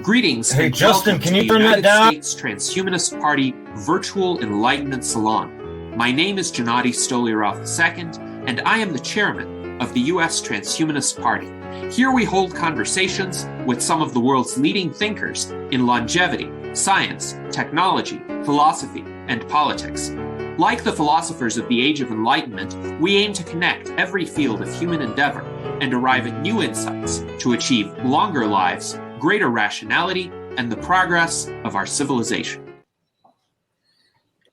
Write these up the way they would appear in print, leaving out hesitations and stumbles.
Greetings Hey, and Justin, welcome can to you the turn that United down? States Transhumanist Party Virtual Enlightenment Salon. My name is Gennady Stolyarov II, and I am the chairman of the U.S. Transhumanist Party. Here we hold conversations with some of the world's leading thinkers in longevity, science, technology, philosophy, and politics. Like the philosophers of the Age of Enlightenment, we aim to connect every field of human endeavor and arrive at new insights to achieve longer lives, greater rationality, and the progress of our civilization.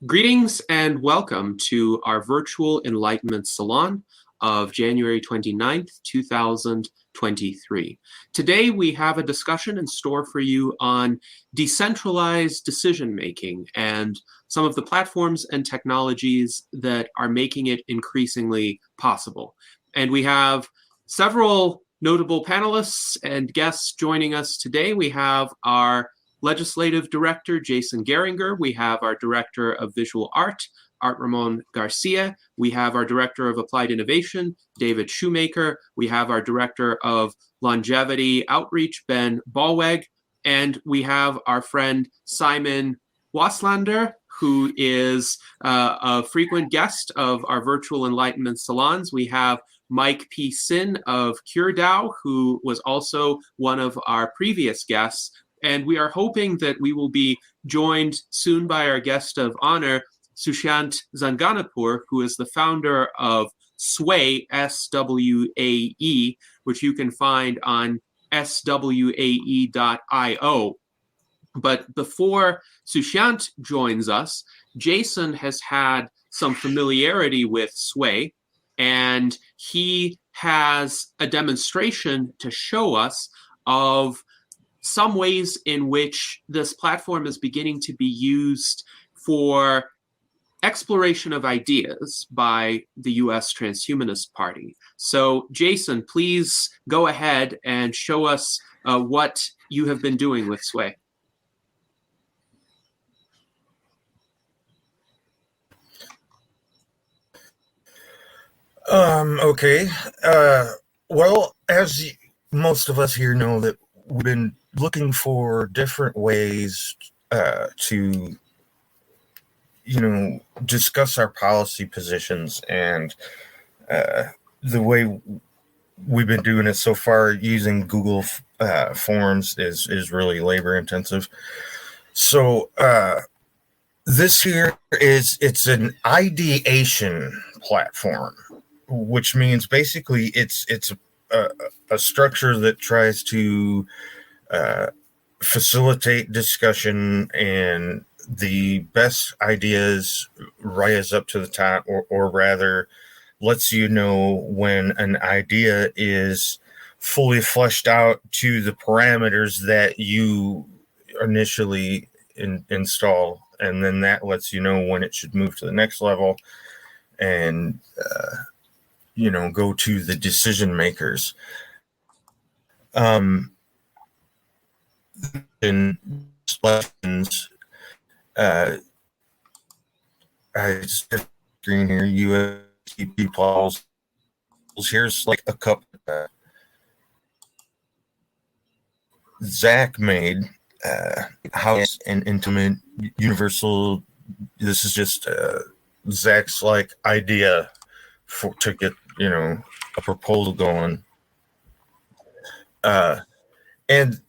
Greetings and welcome to our virtual Enlightenment Salon of January 29th, 2023. Today we have a discussion in store for you on decentralized decision-making and some of the platforms and technologies that are making it increasingly possible. And we have several notable panelists and guests joining us today. We have our Legislative Director, Jason Geringer. We have our Director of Visual Art, Art Ramon Garcia. We have our Director of Applied Innovation, David Shoemaker. We have our Director of Longevity Outreach, Ben Ballweg. And we have our friend Simon Waslander, who is a frequent guest of our virtual Enlightenment salons. We have Mike P. Sin of CureDAO, who was also one of our previous guests. And we are hoping that we will be joined soon by our guest of honor, Soushiant Zanganehpour, who is the founder of Sway, S-W-A-E, which you can find on swae.io. But before Soushiant joins us, Jason has had some familiarity with Sway, and he has a demonstration to show us of some ways in which this platform is beginning to be used for exploration of ideas by the U.S. Transhumanist Party. So, Jason, please go ahead and show us what you have been doing with Sway. Okay. Well, as most of us here know, that we've been looking for different ways to, discuss our policy positions, and the way we've been doing it so far using Google Forms is really labor intensive. So this here it's an ideation platform, which means basically it's a structure that tries to facilitate discussion, and the best ideas rise up to the top, or rather lets you know when an idea is fully fleshed out to the parameters that you initially install, and then that lets you know when it should move to the next level and go to the decision makers. In lessons, I just screen here, USDP pulse. Here's like a couple Zach made, house and intimate universal. This is just Zach's like idea to get a proposal going, and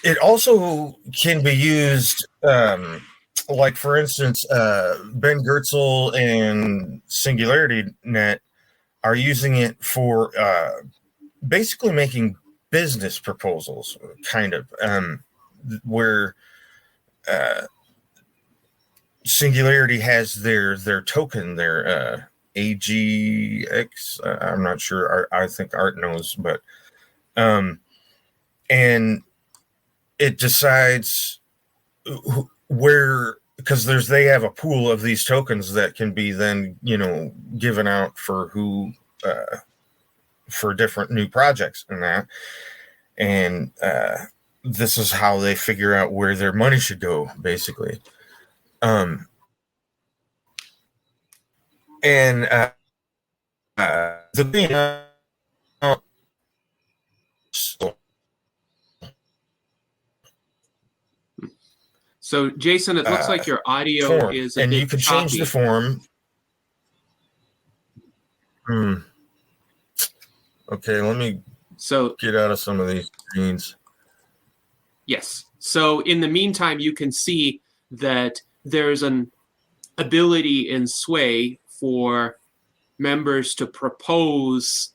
it also can be used, like for instance, Ben Goertzel and Singularity Net are using it for basically making business proposals, kind of, where Singularity has their token, their AGX. I'm not sure. I think Art knows, but and it decides where, because they have a pool of these tokens that can be then given out for who for different new projects and that, and this is how they figure out where their money should go, basically. And the thing So, Jason, it looks like your audio form, is a and bit you can choppy. change the form. Okay, let me get out of some of these screens. Yes. So in the meantime, you can see that there's an ability in Sway for members to propose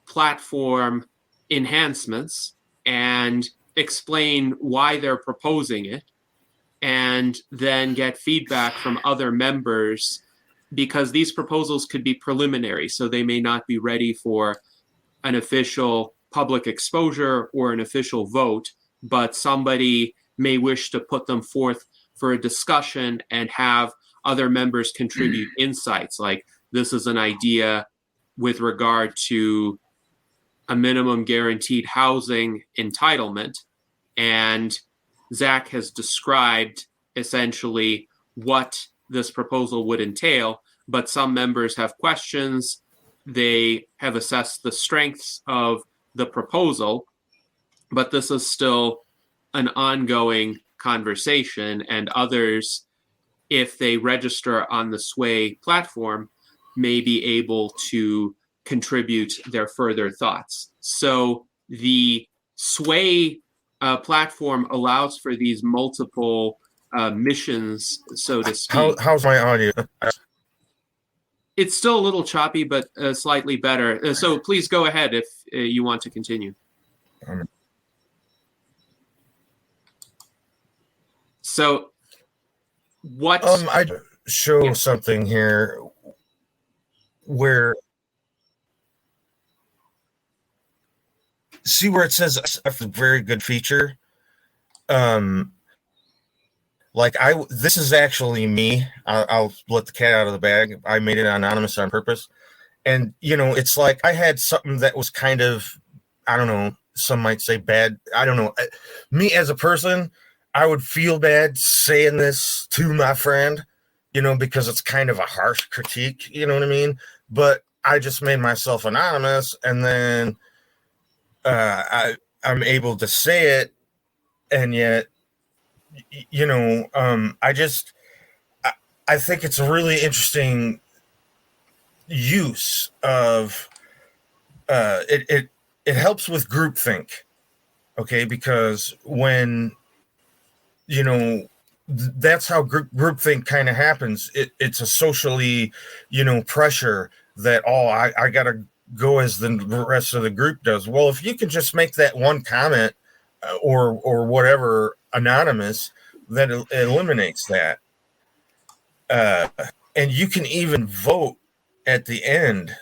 platform enhancements and explain why they're proposing it, and then get feedback from other members, because these proposals could be preliminary, so they may not be ready for an official public exposure or an official vote, but somebody may wish to put them forth for a discussion and have other members contribute insights. Like, this is an idea with regard to a minimum guaranteed housing entitlement, and Zach has described essentially what this proposal would entail, but some members have questions. They have assessed the strengths of the proposal, but this is still an ongoing conversation, and others, if they register on the Sway platform, may be able to contribute their further thoughts. So the Sway platform allows for these multiple missions, so to speak. How's my audio? It's still a little choppy, but slightly better. So please go ahead if you want to continue. So what... I show something here where, see where it says a very good feature? This is actually me. I'll let the cat out of the bag. I made it anonymous on purpose. And, it's like I had something that was kind of, I don't know, some might say bad. I don't know. Me as a person, I would feel bad saying this to my friend, because it's kind of a harsh critique, you know what I mean? But I just made myself anonymous, and then I'm able to say it, and yet, I think it's a really interesting use of it helps with groupthink, okay? Because when that's how groupthink kind of happens. It's a socially, pressure that, I gotta go as the rest of the group does. Well, if you can just make that one comment or whatever anonymous, that eliminates that. And you can even vote at the end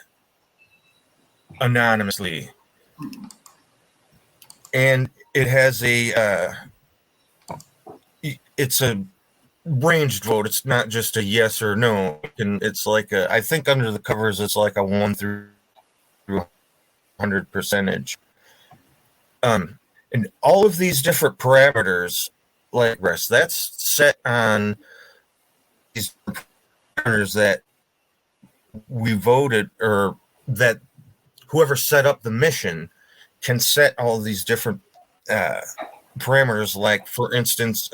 anonymously. And it has it's a ranged vote. It's not just a yes or no. And it's like I think under the covers, it's like a 1 through 100 percentage. And all of these different parameters, like rest, that's set on these parameters that we voted, or that whoever set up the mission can set all these different parameters. Like, for instance,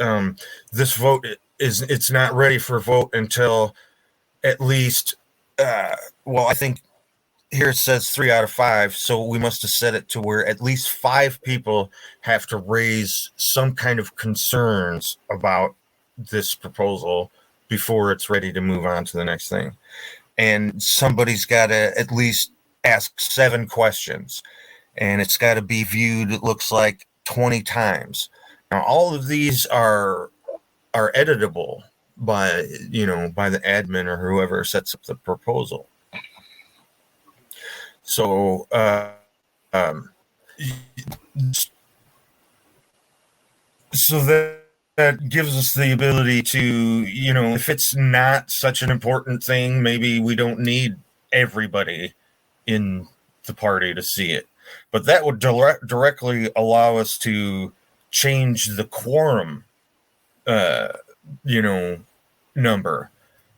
this vote it's not ready for vote until at least I think here it says 3 out of 5, so we must have set it to where at least 5 people have to raise some kind of concerns about this proposal before it's ready to move on to the next thing. And somebody's got to at least ask 7 questions, and it's got to be viewed, it looks like, 20 times. Now, all of these are editable by the admin or whoever sets up the proposal. So that gives us the ability to, if it's not such an important thing, maybe we don't need everybody in the party to see it. But that would directly allow us to change the quorum, number.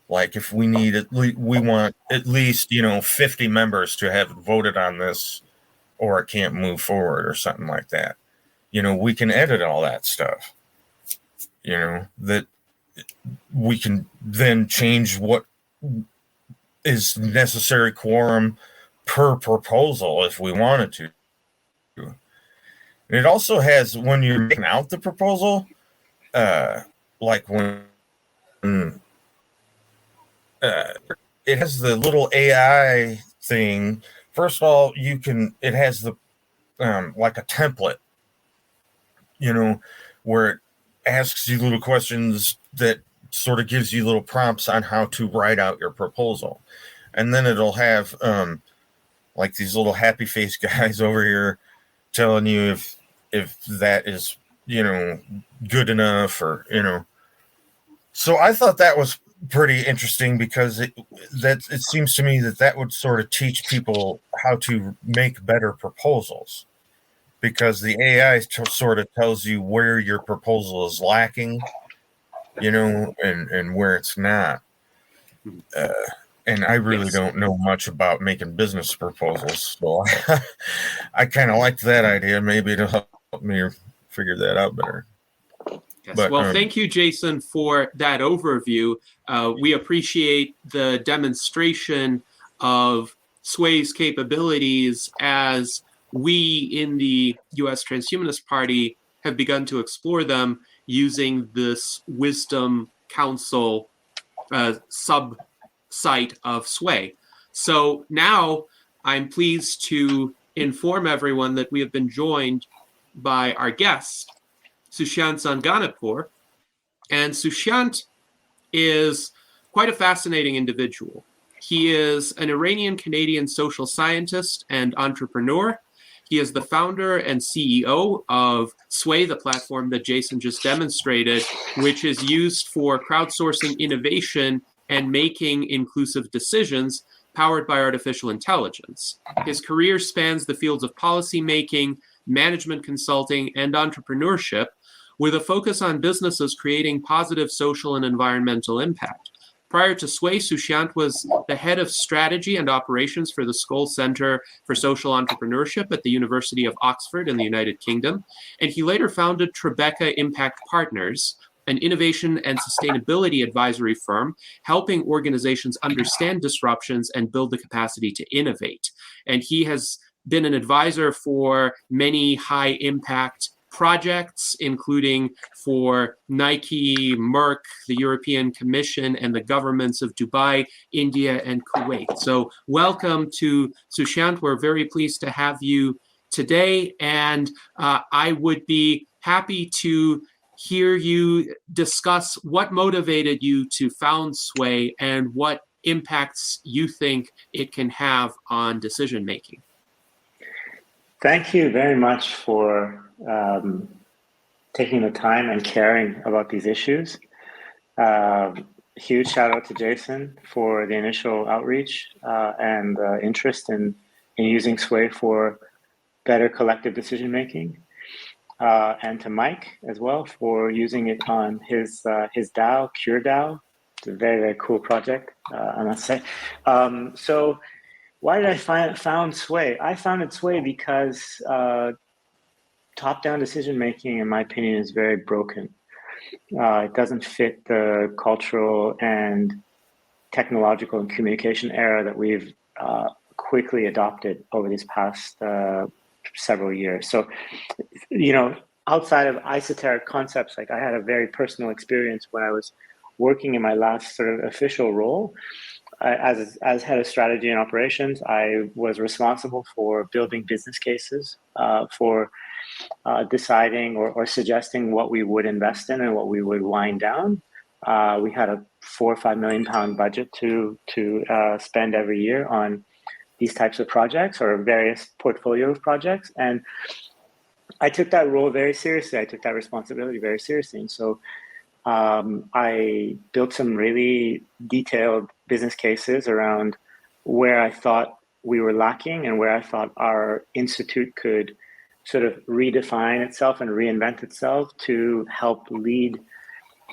Like, if we need we want at least 50 members to have voted on this, or it can't move forward or something like that. We can edit all that stuff. that we can then change what is necessary quorum per proposal if we wanted to. And it also has, when you're making out the proposal, like when it has the little AI thing. First of all, it has the like a template, where it asks you little questions that sort of gives you little prompts on how to write out your proposal. And then it'll have like these little happy face guys over here telling you if that is, good enough, or, So I thought that was pretty interesting, because it seems to me that would sort of teach people how to make better proposals, because the AI sort of tells you where your proposal is lacking, and where it's not. And I really don't know much about making business proposals, so I kind of liked that idea. Maybe it'll help me figure that out better. Yes. But, well, thank you, Jason, for that overview. We appreciate the demonstration of Sway's capabilities as we in the U.S. Transhumanist Party have begun to explore them using this Wisdom Council sub-site of Sway. So now I'm pleased to inform everyone that we have been joined by our guest, Soushiant Zanganehpour. And Soushiant is quite a fascinating individual. He is an Iranian-Canadian social scientist and entrepreneur. He is the founder and CEO of Sway, the platform that Jason just demonstrated, which is used for crowdsourcing innovation and making inclusive decisions powered by artificial intelligence. His career spans the fields of policymaking, management consulting, and entrepreneurship, with a focus on businesses creating positive social and environmental impact. Prior to Sway, Soushiant was the head of strategy and operations for the Skoll Center for Social Entrepreneurship at the University of Oxford in the United Kingdom, and he later founded Tribeca Impact Partners, an innovation and sustainability advisory firm helping organizations understand disruptions and build the capacity to innovate. And he has been an advisor for many high-impact projects, including for Nike, Merck, the European Commission, and the governments of Dubai, India, and Kuwait. So welcome to Soushiant. We're very pleased to have you today, and I would be happy to hear you discuss what motivated you to found Sway and what impacts you think it can have on decision-making. Thank you very much for taking the time and caring about these issues. Huge shout out to Jason for the initial outreach and interest in using Sway for better collective decision making, and to Mike as well for using it on his DAO, Cure DAO. It's a very, very cool project, I must say. So why did I found Sway? I founded Sway because top-down decision-making, in my opinion, is very broken. It doesn't fit the cultural and technological and communication era that we've quickly adopted over these past several years. So, outside of esoteric concepts, like I had a very personal experience when I was working in my last sort of official role. As head of strategy and operations, I was responsible for building business cases for deciding or suggesting what we would invest in and what we would wind down. We had a £4 or £5 million budget to spend every year on these types of projects or various portfolio of projects. And I took that role very seriously. I took that responsibility very seriously. And so I built some really detailed business cases around where I thought we were lacking and where I thought our institute could sort of redefine itself and reinvent itself to help lead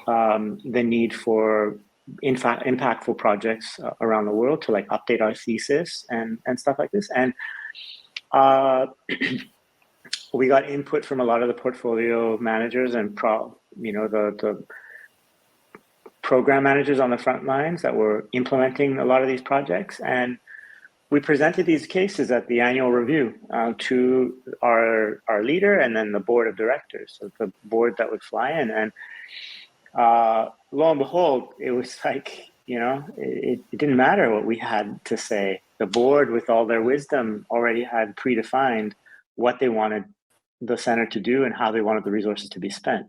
the need for impactful projects around the world, to like update our thesis and stuff like this. And we got input from a lot of the portfolio managers and the program managers on the front lines that were implementing a lot of these projects. And we presented these cases at the annual review to our leader and then the board of directors, so the board that would fly in. And lo and behold, it was like, it didn't matter what we had to say. The board, with all their wisdom, already had predefined what they wanted the center to do and how they wanted the resources to be spent.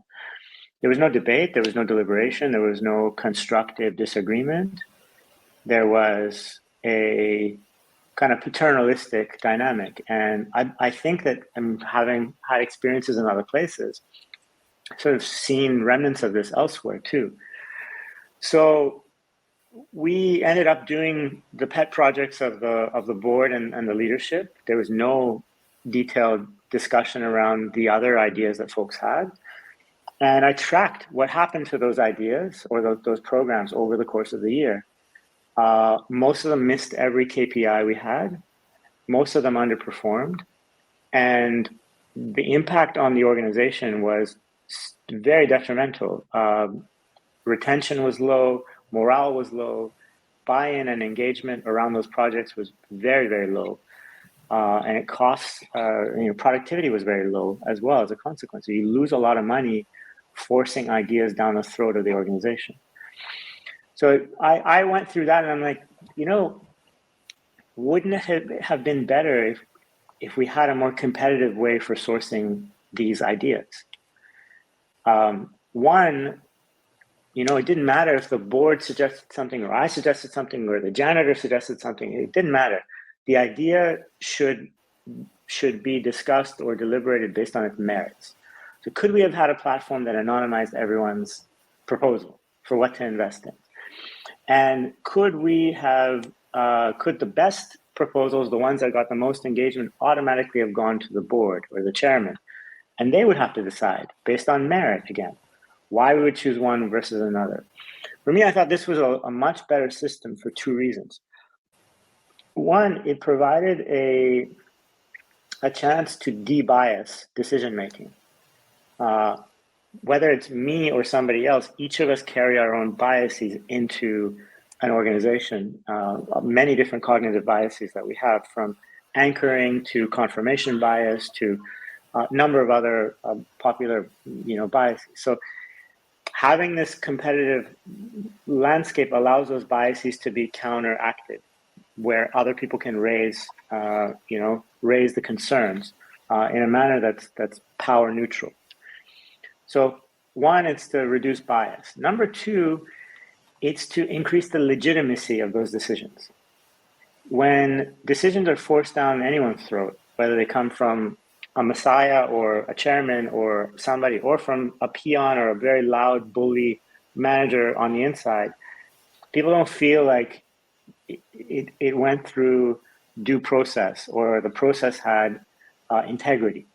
There was no debate, there was no deliberation, there was no constructive disagreement. There was a kind of paternalistic dynamic. And I think that I'm having had experiences in other places, sort of seen remnants of this elsewhere too. So we ended up doing the pet projects of the board and the leadership. There was no detailed discussion around the other ideas that folks had. And I tracked what happened to those ideas or those programs over the course of the year. Most of them missed every KPI we had. Most of them underperformed. And the impact on the organization was very detrimental. Retention was low, morale was low, buy-in and engagement around those projects was very, very low. And it costs, productivity was very low as well as a consequence. So you lose a lot of money forcing ideas down the throat of the organization. So I went through that and I'm like, wouldn't it have been better if we had a more competitive way for sourcing these ideas? One, it didn't matter if the board suggested something or I suggested something or the janitor suggested something. It didn't matter. The idea should be discussed or deliberated based on its merits. So could we have had a platform that anonymized everyone's proposal for what to invest in? And could the best proposals, the ones that got the most engagement, automatically have gone to the board or the chairman? And they would have to decide based on merit again, why we would choose one versus another. For me, I thought this was a much better system for two reasons. One, it provided a chance to de-bias decision-making. Whether it's me or somebody else, each of us carry our own biases into an organization, many different cognitive biases that we have, from anchoring to confirmation bias to a number of other popular biases. So having this competitive landscape allows those biases to be counteracted, where other people can raise the concerns in a manner that's power neutral. So one, it's to reduce bias. Number two, it's to increase the legitimacy of those decisions. When decisions are forced down anyone's throat, whether they come from a messiah or a chairman or somebody, or from a peon or a very loud bully manager on the inside, people don't feel like it went through due process or the process had integrity.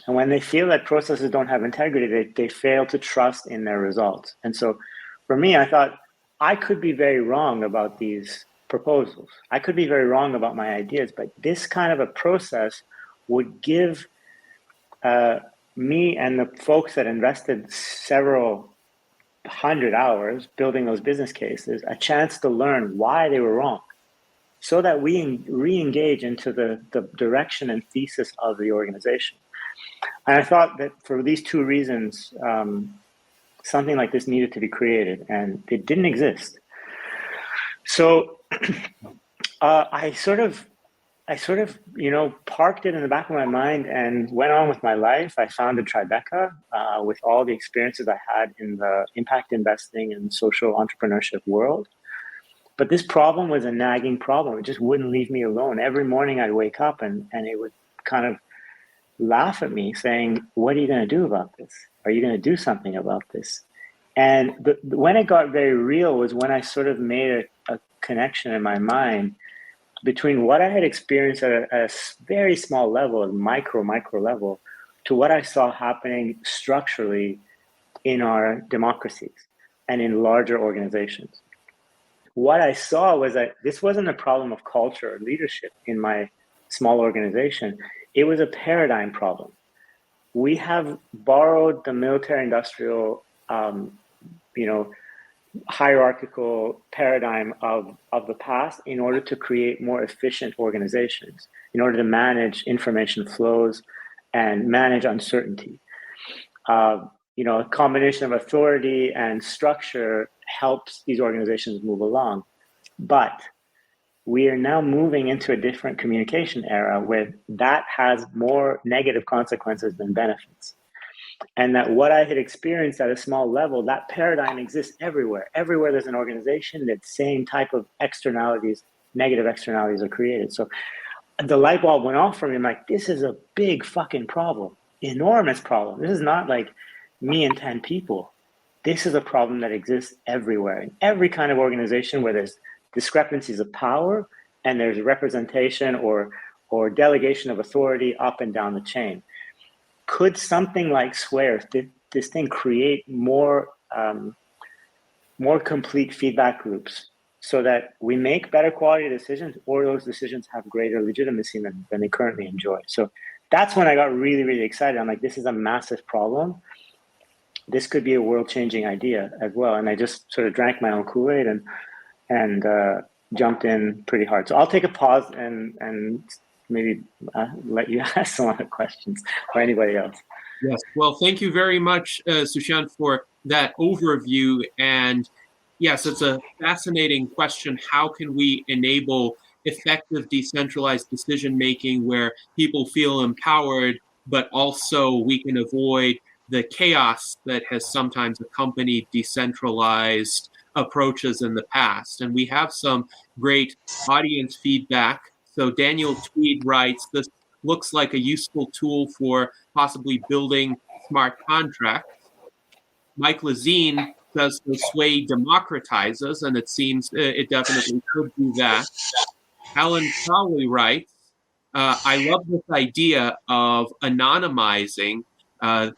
And when they feel that processes don't have integrity, they fail to trust in their results. And so for me, I thought I could be very wrong about these proposals. I could be very wrong about my ideas, but this kind of a process would give me and the folks that invested several hundred hours building those business cases a chance to learn why they were wrong, so that we re-engage into the direction and thesis of the organization. And I thought that for these two reasons, something like this needed to be created, and it didn't exist. So I sort of, parked it in the back of my mind and went on with my life. I founded Tribeca with all the experiences I had in the impact investing and social entrepreneurship world. But this problem was a nagging problem. It just wouldn't leave me alone. Every morning I'd wake up and it would kind of laugh at me saying, what are you going to do about this? Are you going to do something about this? And when it got very real was when I sort of made a connection in my mind between what I had experienced at a very small level, a micro level, to what I saw happening structurally in our democracies and in larger organizations. What I saw was that this wasn't a problem of culture or leadership in my small organization. it was a paradigm problem. We have borrowed the military-industrial, hierarchical paradigm of the past in order to create more efficient organizations, in order to manage information flows and manage uncertainty. A combination of authority and structure helps these organizations move along. But we are now moving into a different communication era where that has more negative consequences than benefits. And that what I had experienced at a small level, that paradigm exists everywhere. Everywhere there's an organization, that same type of externalities, negative externalities are created. So the light bulb went off for me. I'm like, this is a big fucking problem, enormous problem. This is not like me and 10 people. This is a problem that exists everywhere, in every kind of organization where there's discrepancies of power and there's representation or delegation of authority up and down the chain. Could something like Sway, this thing, create more complete feedback loops so that we make better quality decisions, or those decisions have greater legitimacy than they currently enjoy? So that's when I got really, really excited. I'm like, this is a massive problem. This could be a world-changing idea as well. And I just sort of drank my own Kool-Aid and jumped in pretty hard. So I'll take a pause and maybe let you ask some other questions, or anybody else. Yes. Well, thank you very much, Soushiant, for that overview. And yes, it's a fascinating question. How can we enable effective decentralized decision-making where people feel empowered, but also we can avoid the chaos that has sometimes accompanied decentralized approaches in the past? And we have some great audience feedback. So Daniel Tweed writes, this looks like a useful tool for possibly building smart contracts. Mike Lazine says the Sway democratizes, and it seems it definitely could do that. Alan Crowley writes, I love this idea of anonymizing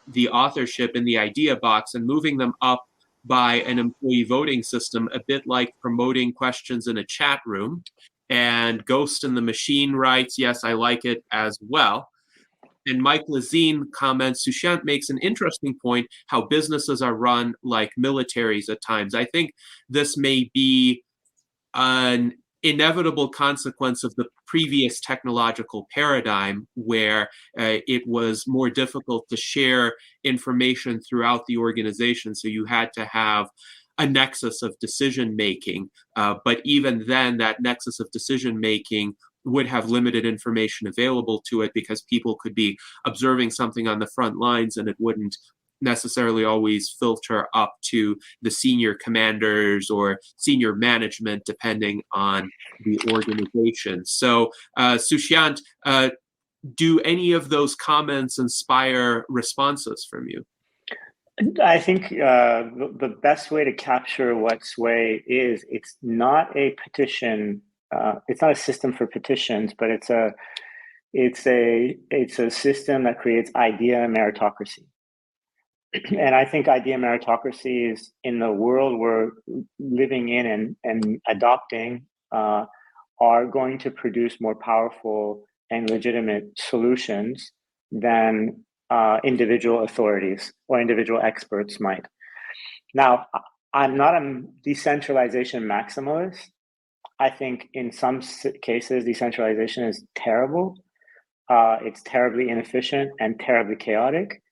the authorship in the idea box and moving them up by an employee voting system, a bit like promoting questions in a chat room. And Ghost in the Machine writes, yes, I like it as well. And Mike Lazine comments, Soushiant makes an interesting point how businesses are run like militaries at times. I think this may be an inevitable consequence of the previous technological paradigm where it was more difficult to share information throughout the organization. So you had to have a nexus of decision making. But even then, that nexus of decision making would have limited information available to it because people could be observing something on the front lines and it wouldn't necessarily always filter up to the senior commanders or senior management, depending on the organization. So, Soushiant, do any of those comments inspire responses from you? I think the best way to capture what Sway is, it's not a petition. It's not a system for petitions, but it's a system that creates idea meritocracy. And I think idea meritocracies in the world we're living in and adopting are going to produce more powerful and legitimate solutions than individual authorities or individual experts might. Now, I'm not a decentralization maximalist. I think in some cases, decentralization is terrible. It's terribly inefficient and terribly chaotic.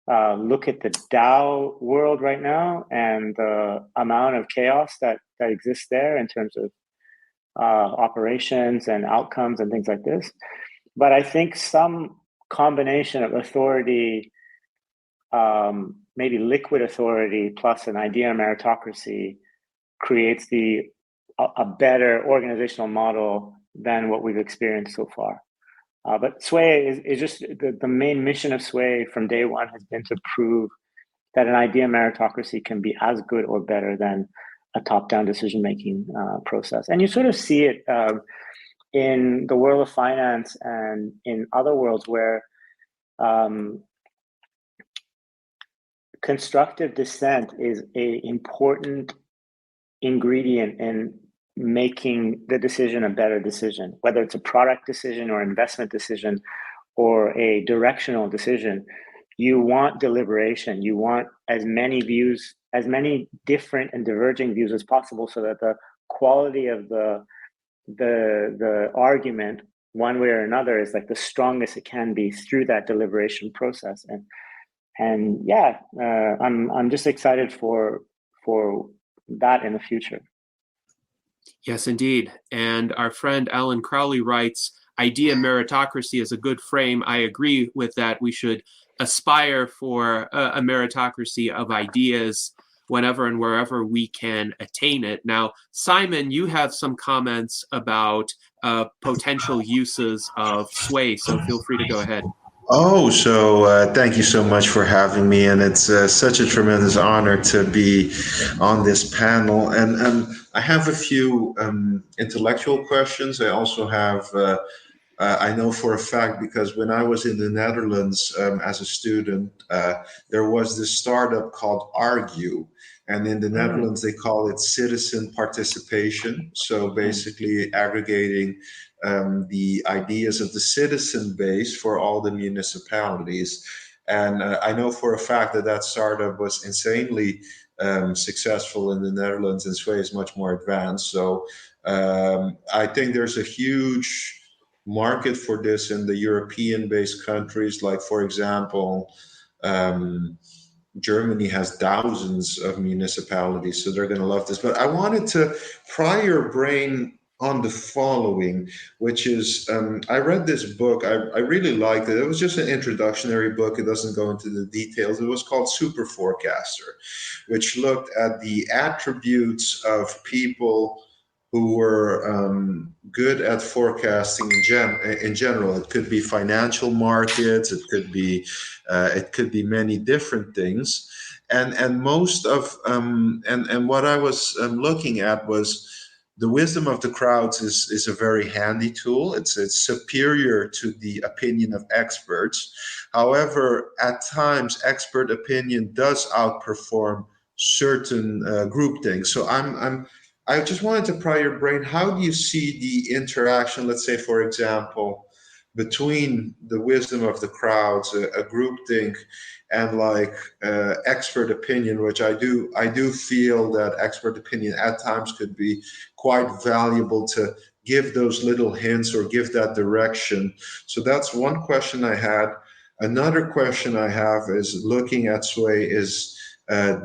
Look at the DAO world right now and the amount of chaos that exists there in terms of operations and outcomes and things like this. But I think some combination of authority, maybe liquid authority plus an idea meritocracy creates a better organizational model than what we've experienced so far. But Sway is just the main mission of Sway from day one has been to prove that an idea meritocracy can be as good or better than a top-down decision-making process. And you sort of see it in the world of finance and in other worlds where constructive dissent is an important ingredient in making the decision a better decision, whether it's a product decision or investment decision or a directional decision, you want deliberation. You want as many views, as many different and diverging views as possible, so that the quality of the argument, one way or another, is like the strongest it can be through that deliberation process. And yeah, I'm just excited for that in the future. Yes, indeed. And our friend Alan Crowley writes, idea meritocracy is a good frame. I agree with that. We should aspire for a meritocracy of ideas whenever and wherever we can attain it. Now, Simon, you have some comments about potential uses of Sway, so feel free to go ahead. Oh, so thank you so much for having me, and it's such a tremendous honor to be on this panel. And I have a few intellectual questions. I also have, I know for a fact, because when I was in the Netherlands as a student, there was this startup called Argue. And in the Netherlands, they call it citizen participation. So basically aggregating the ideas of the citizen base for all the municipalities. And I know for a fact that that startup was insanely successful in the Netherlands, and Sway is much more advanced. So I think there's a huge market for this in the European-based countries, like, for example, Germany has thousands of municipalities, so they're going to love this. But I wanted to pry your brain on the following, which is, I read this book. I really liked it. It was just an introductory book. It doesn't go into the details. It was called Super Forecaster, which looked at the attributes of people who were good at forecasting in general. It could be financial markets. It could be many different things. And most of and what I was looking at was the wisdom of the crowds is a very handy tool. It's superior to the opinion of experts. However, at times, expert opinion does outperform certain groupthink. So I just wanted to pry your brain. How do you see the interaction, let's say, for example, between the wisdom of the crowds, a groupthink, and like expert opinion, which I do feel that expert opinion at times could be quite valuable to give those little hints or give that direction. So that's one question I had. Another question I have is looking at Sway is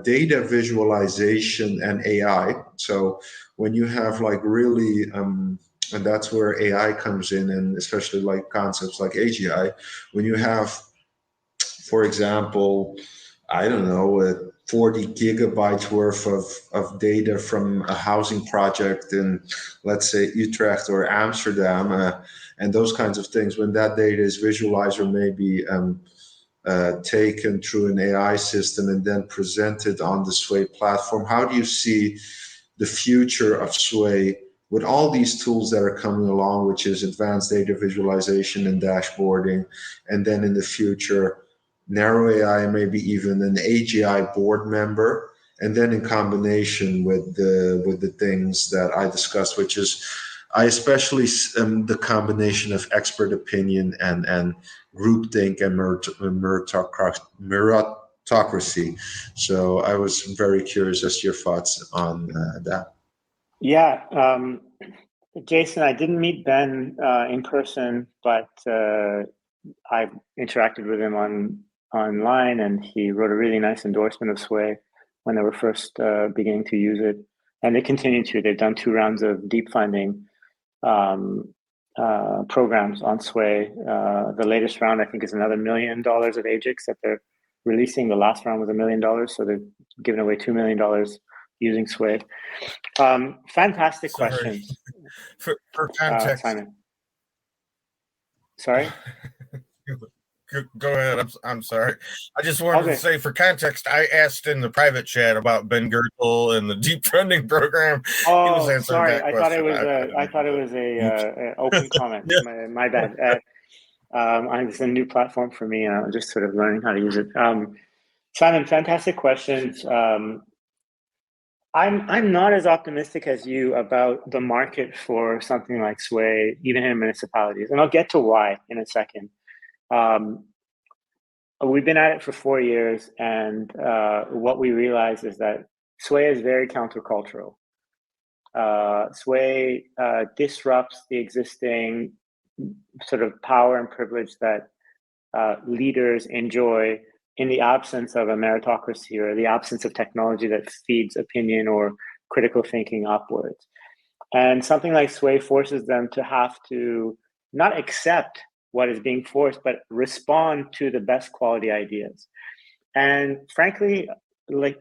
data visualization and AI. So when you have like really, and that's where AI comes in, and especially like concepts like AGI, when you have, for example, I don't know, 40 gigabytes worth of data from a housing project in, let's say, Utrecht or Amsterdam, and those kinds of things, when that data is visualized or maybe taken through an AI system and then presented on the Sway platform. How do you see the future of Sway with all these tools that are coming along, which is advanced data visualization and dashboarding, and then in the future, narrow AI, maybe even an AGI board member, and then in combination with the things that I discussed, which is I especially the combination of expert opinion and groupthink and meritocracy. So I was very curious as to your thoughts on that. Yeah, Jason, I didn't meet Ben in person, but I interacted with him online, and he wrote a really nice endorsement of Sway when they were first beginning to use it, and they continue to. They've done 2 rounds of deep funding programs on Sway. The latest round, I think, is another $1 million of AGIX that they're releasing. The last round was $1 million, so they've given away $2 million using Sway. Fantastic question. For context, Simon. Sorry? Go ahead. I'm sorry. I just wanted to say, for context, I asked in the private chat about Ben Gertel and the deep funding program. Oh, he was answering sorry. that I thought it was a open comment. Yeah. My bad. It's a new platform for me, and I'm just sort of learning how to use it. Simon, fantastic questions. I'm not as optimistic as you about the market for something like Sway, even in municipalities, and I'll get to why in a second. We've been at it for 4 years, and what we realize is that Sway is very countercultural. Sway disrupts the existing sort of power and privilege that leaders enjoy in the absence of a meritocracy or the absence of technology that feeds opinion or critical thinking upwards. And something like Sway forces them to have to not accept what is being forced, but respond to the best quality ideas. And frankly, like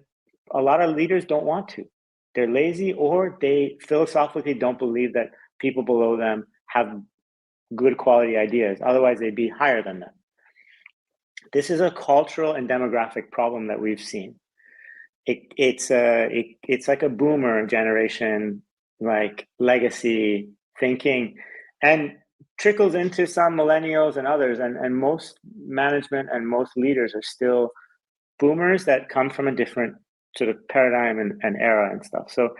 a lot of leaders don't want to. They're lazy, or they philosophically don't believe that people below them have good quality ideas. Otherwise, they'd be higher than them. This is a cultural and demographic problem that we've seen. It's like a boomer generation, like legacy thinking, and trickles into some millennials and others. And most management and most leaders are still boomers that come from a different sort of paradigm and era and stuff. So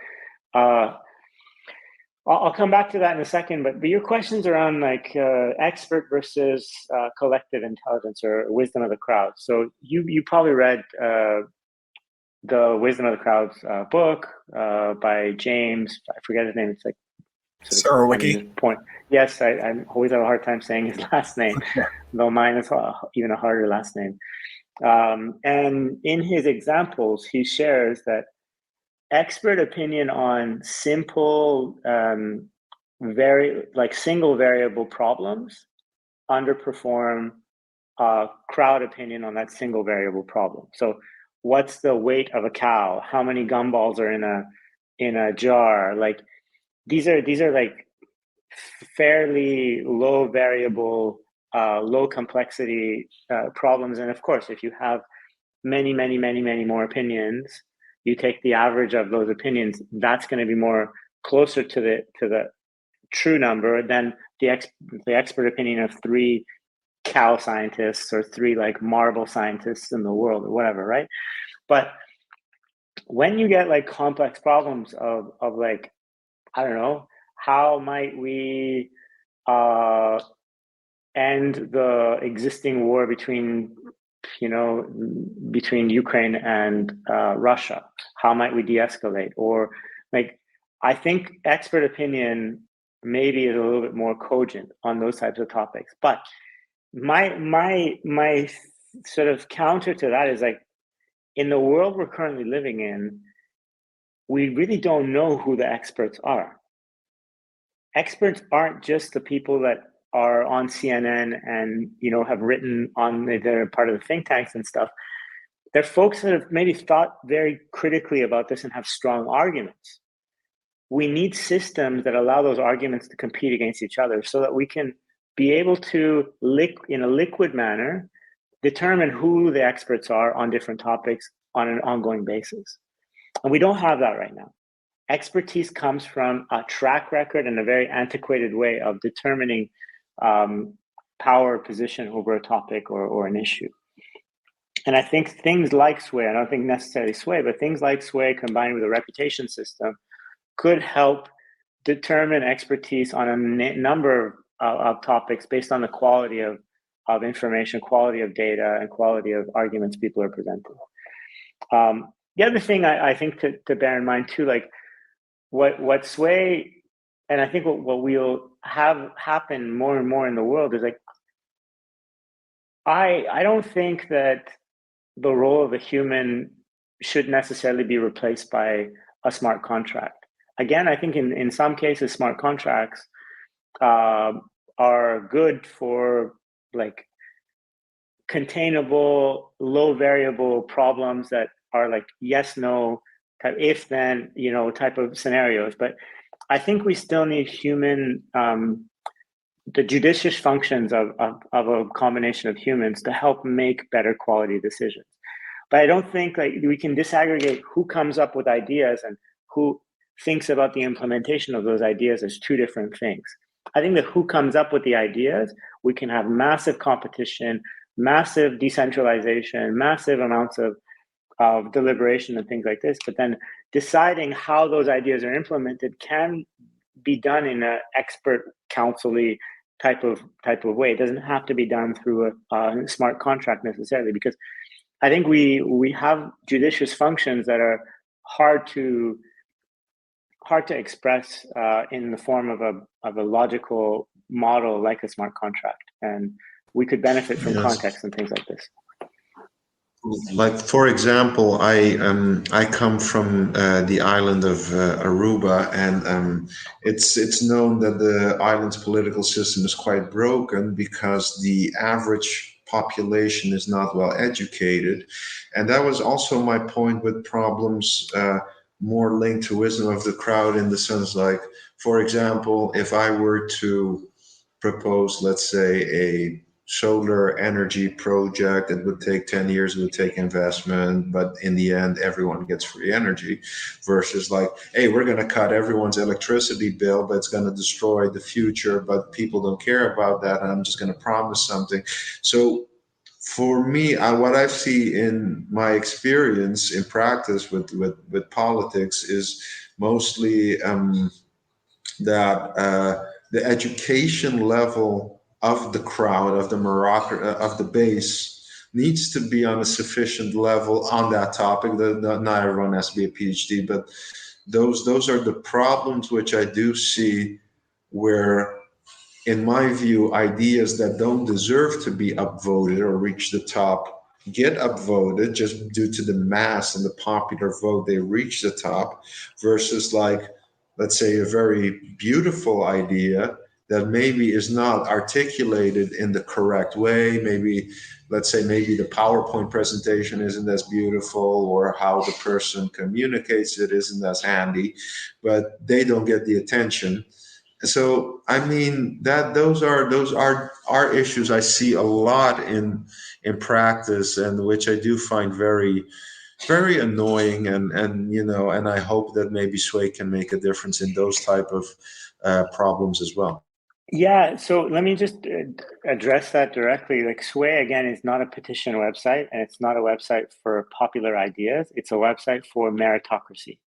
I'll come back to that in a second, but your questions around like expert versus collective intelligence or wisdom of the crowd. So you probably read the Wisdom of the Crowd's book by James. I forget his name. It's like Surowiecki. Point. Yes, I always have a hard time saying his last name, though mine is even a harder last name. And in his examples, he shares that expert opinion on simple, single variable problems underperform crowd opinion on that single variable problem. So, what's the weight of a cow? How many gumballs are in a jar? Like these are like fairly low variable, low complexity problems. And of course, if you have many more opinions, you take the average of those opinions, that's going to be more closer to the true number than the expert opinion of 3 cow scientists or 3 like marble scientists in the world or whatever, right? But when you get like complex problems of like, I don't know, how might we end the existing war between Ukraine and Russia? How might we de-escalate? Or like, I think expert opinion maybe is a little bit more cogent on those types of topics. But my sort of counter to that is like, in the world we're currently living in, we really don't know who the experts are. Experts aren't just the people that are on CNN and have written on, they're part of the think tanks and stuff. They're folks that have maybe thought very critically about this and have strong arguments. We need systems that allow those arguments to compete against each other so that we can be able to, in a liquid manner, determine who the experts are on different topics on an ongoing basis. And we don't have that right now. Expertise comes from a track record and a very antiquated way of determining power position over a topic or an issue. And I think things like Sway, I don't think necessarily Sway, but things like Sway combined with a reputation system could help determine expertise on a number of topics based on the quality of information, quality of data, and quality of arguments people are presenting. The other thing I think to bear in mind too, like what Sway, and I think what we'll have happen more and more in the world is like, I don't think that the role of a human should necessarily be replaced by a smart contract. Again, I think in some cases, smart contracts are good for like containable, low variable problems that are like yes, no, type, if then, type of scenarios. But I think we still need human, the judicious functions of a combination of humans to help make better quality decisions. But I don't think like we can disaggregate who comes up with ideas and who thinks about the implementation of those ideas as two different things. I think that who comes up with the ideas, we can have massive competition, massive decentralization, massive amounts of deliberation and things like this. But then deciding how those ideas are implemented can be done in an expert council-y type of way. It doesn't have to be done through a smart contract necessarily, because I think we have judicious functions that are hard to express in the form of a logical model like a smart contract, and we could benefit from Yes. context and things like this. Like, for example, I come from the island of Aruba, and it's known that the island's political system is quite broken because the average population is not well educated, and that was also my point with problems more linked to wisdom of the crowd, in the sense, like, for example, if I were to propose, let's say, a solar energy project, it would take 10 years, it would take investment, but in the end everyone gets free energy, versus like, hey, we're going to cut everyone's electricity bill, but it's going to destroy the future, but people don't care about that, and I'm just going to promise something. So for me, what I see in my experience in practice with politics is mostly that the education level of the crowd, of the of the base, needs to be on a sufficient level on that topic. Not everyone has to be a PhD, but those are the problems which I do see, where, in my view, ideas that don't deserve to be upvoted or reach the top get upvoted just due to the mass and the popular vote. They reach the top, versus, like, let's say, a very beautiful idea that maybe is not articulated in the correct way. Maybe, let's say, maybe the PowerPoint presentation isn't as beautiful, or how the person communicates it isn't as handy, but they don't get the attention. So I mean, that those are issues I see a lot in practice, and which I do find very, very annoying, and I hope that maybe Sway can make a difference in those type of problems as well. Yeah, so let me just address that directly. Like, Sway, again, is not a petition website, and it's not a website for popular ideas. It's a website for meritocracy.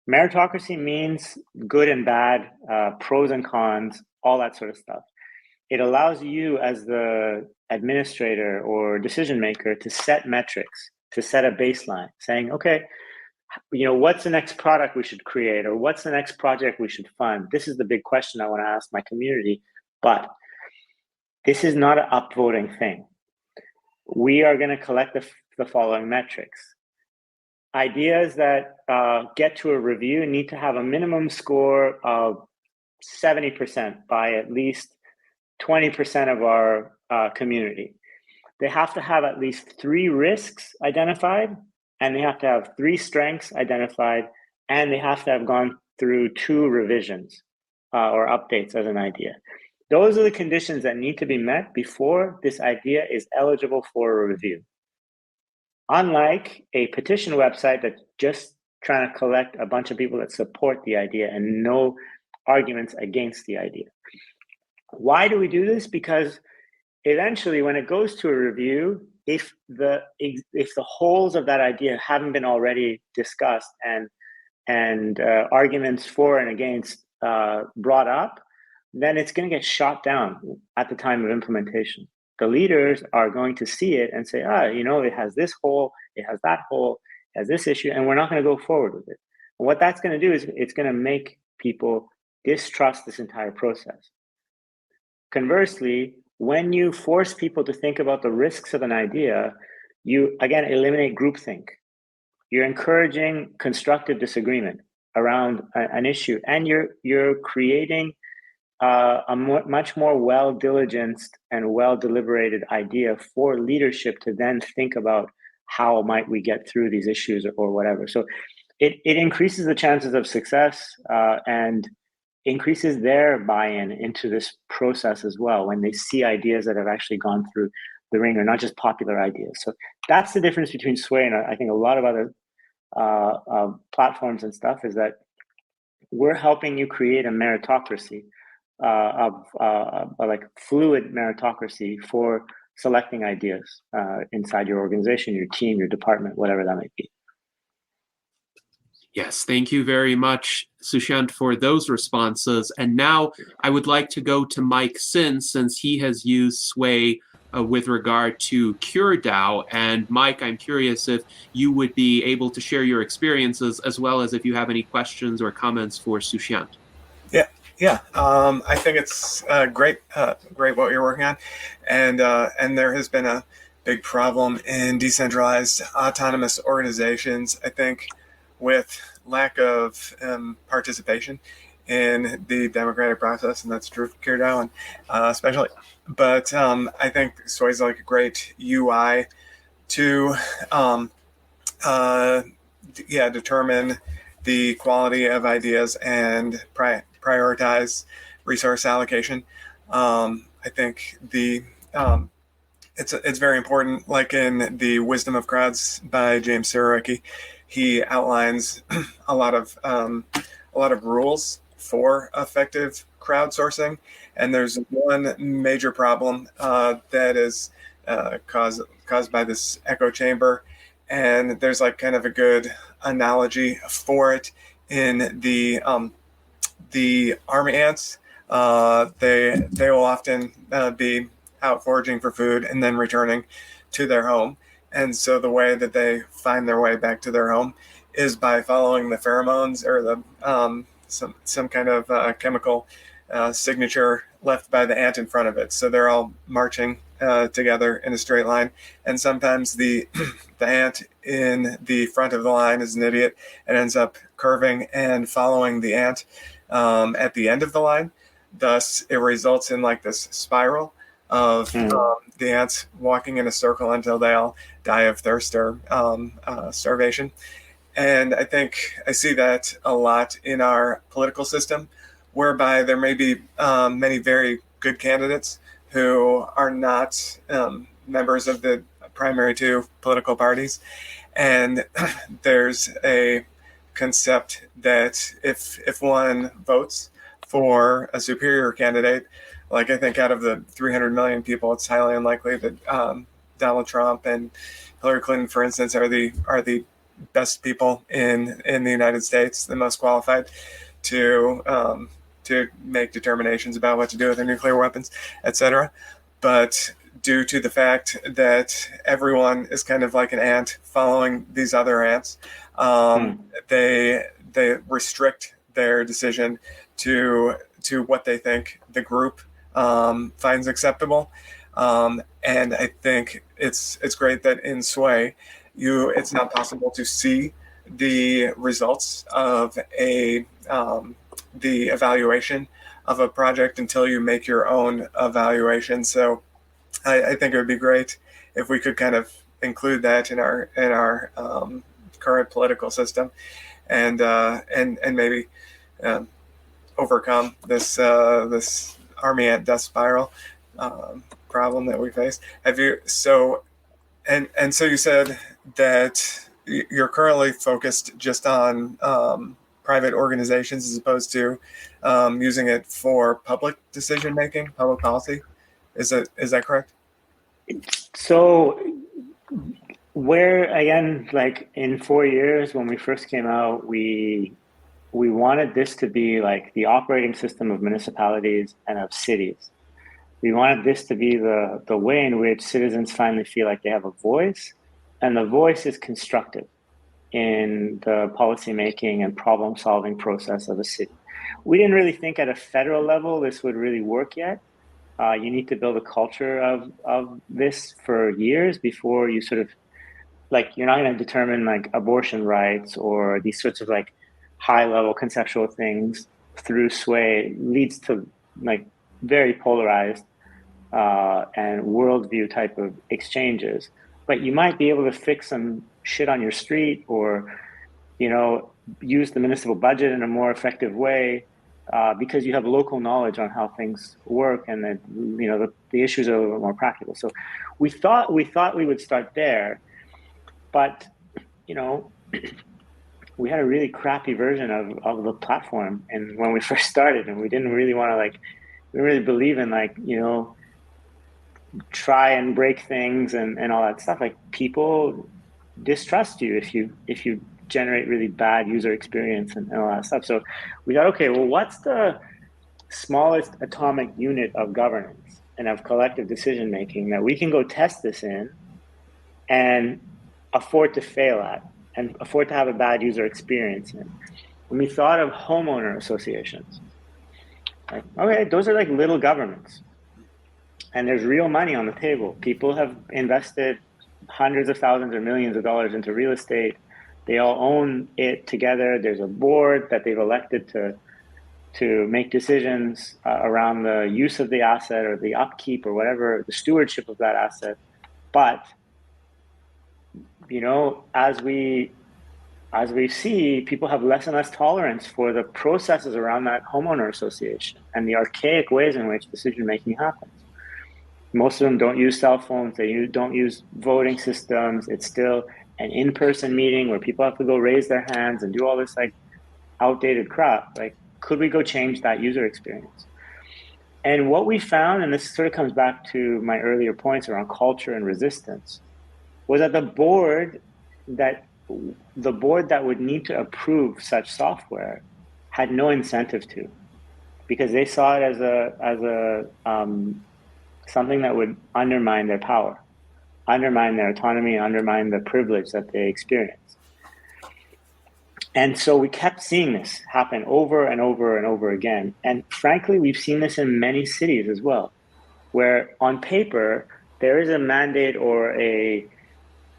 Meritocracy means good and bad, pros and cons, all that sort of stuff. It allows you, as the administrator or decision maker, to set metrics, to set a baseline, saying, okay, what's the next product we should create, or what's the next project we should fund? This is the big question I want to ask my community. But this is not an upvoting thing. We are going to collect the following metrics. Ideas that get to a review need to have a minimum score of 70% by at least 20% of our community. They have to have at least 3 risks identified, and they have to have 3 strengths identified, and they have to have gone through 2 revisions or updates as an idea. Those are the conditions that need to be met before this idea is eligible for a review. Unlike a petition website that's just trying to collect a bunch of people that support the idea and no arguments against the idea. Why do we do this? Because eventually, when it goes to a review, if the holes of that idea haven't been already discussed and arguments for and against brought up, then it's going to get shot down at the time of implementation. The leaders are going to see it and say, it has this hole, it has that hole, it has this issue, and we're not going to go forward with it. And what that's going to do is it's going to make people distrust this entire process. Conversely, when you force people to think about the risks of an idea, you, again, eliminate groupthink. You're encouraging constructive disagreement around an issue, and you're creating a much more well-diligenced and well-deliberated idea for leadership to then think about how might we get through these issues or whatever. So it increases the chances of success and increases their buy-in into this process as well, when they see ideas that have actually gone through the ringer, not just popular ideas. So that's the difference between Sway and I think a lot of other platforms and stuff, is that we're helping you create a meritocracy of like fluid meritocracy for selecting ideas inside your organization, your team, your department, whatever that might be. Yes, thank you very much, Sushant, for those responses. And now I would like to go to Mike Sin, since he has used Sway with regard to CureDAO. And Mike, I'm curious if you would be able to share your experiences, as well as if you have any questions or comments for Sushant. Yeah. I think it's great what you're working on, and there has been a big problem in decentralized autonomous organizations, I think, with lack of participation in the democratic process, and that's true for CureDAO, and especially. But I think Soy's like a great UI to determine the quality of ideas and prioritize resource allocation. I think it's very important. Like in The Wisdom of Crowds by James Surowiecki, he outlines a lot of rules for effective crowdsourcing, and there's one major problem that is caused by this echo chamber. And there's like kind of a good analogy for it in the army ants. They will often be out foraging for food and then returning to their home. And so the way that they find their way back to their home is by following the pheromones or the some kind of chemical signature left by the ant in front of it. So they're all marching together in a straight line, and sometimes the ant in the front of the line is an idiot and ends up curving and following the ant at the end of the line. Thus, it results in like this spiral of the ants walking in a circle until they all die of thirst or starvation. And I think I see that a lot in our political system, whereby there may be many very good candidates who are not members of the primary two political parties. And there's a concept that if one votes for a superior candidate, like I think out of the 300 million people, it's highly unlikely that Donald Trump and Hillary Clinton, for instance, are the best people in the United States, the most qualified to make determinations about what to do with their nuclear weapons, etc. But due to the fact that everyone is kind of like an ant following these other ants, they restrict their decision to what they think the group finds acceptable. And I think it's great that in Sway, it's not possible to see the results of the evaluation of a project until you make your own evaluation. So I think it would be great if we could kind of include that in our current political system, and maybe overcome this army ant death spiral problem that we face. So you said that you're currently focused just on private organizations as opposed to using it for public decision making, public policy. Is that correct? So where, again, like in 4 years when we first came out, we wanted this to be like the operating system of municipalities and of cities. We wanted this to be the way in which citizens finally feel like they have a voice, and the voice is constructive in the policymaking and problem-solving process of a city. We didn't really think at a federal level this would really work yet. You need to build a culture of this for years before you sort of, like, you're not going to determine like abortion rights or these sorts of like high-level conceptual things through Sway. It leads to like very polarized and worldview type of exchanges. But you might be able to fix some shit on your street, or, you know, use the municipal budget in a more effective way because you have local knowledge on how things work, and that, you know, the issues are a little bit more practical. So we thought we would start there, but, you know, we had a really crappy version of the platform, and when we first started, and we didn't really want to we really believe in try and break things and all that stuff. Like, people distrust you if you generate really bad user experience and all that stuff. So we thought, okay, well, what's the smallest atomic unit of governance and of collective decision making that we can go test this in and afford to fail at and afford to have a bad user experience in? And we thought of homeowner associations. Like, okay, those are like little governments. And there's real money on the table. People have invested hundreds of thousands or millions of dollars into real estate. They all own it together. There's a board that they've elected to make decisions around the use of the asset or the upkeep or whatever, the stewardship of that asset. But, you know, as we see, people have less and less tolerance for the processes around that homeowner association and the archaic ways in which decision making happens. Most of them don't use cell phones. They don't use voting systems. It's still an in-person meeting where people have to go raise their hands and do all this like outdated crap. Like, could we go change that user experience? And what we found, and this sort of comes back to my earlier points around culture and resistance, was that the board that would need to approve such software had no incentive to, because they saw it as a something that would undermine their power, undermine their autonomy, undermine the privilege that they experience. And so we kept seeing this happen over and over and over again. And frankly, we've seen this in many cities as well, where on paper, there is a mandate or a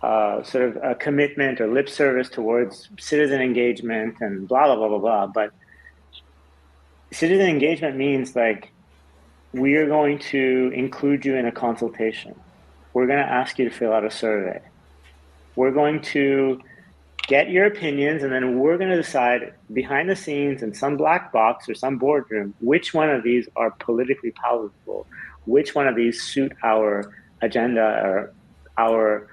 sort of a commitment or lip service towards citizen engagement and blah, blah, blah, blah, blah. But citizen engagement means like, we are going to include you in a consultation. We're going to ask you to fill out a survey. We're going to get your opinions, and then we're going to decide behind the scenes in some black box or some boardroom, which one of these are politically palatable, which one of these suit our agenda or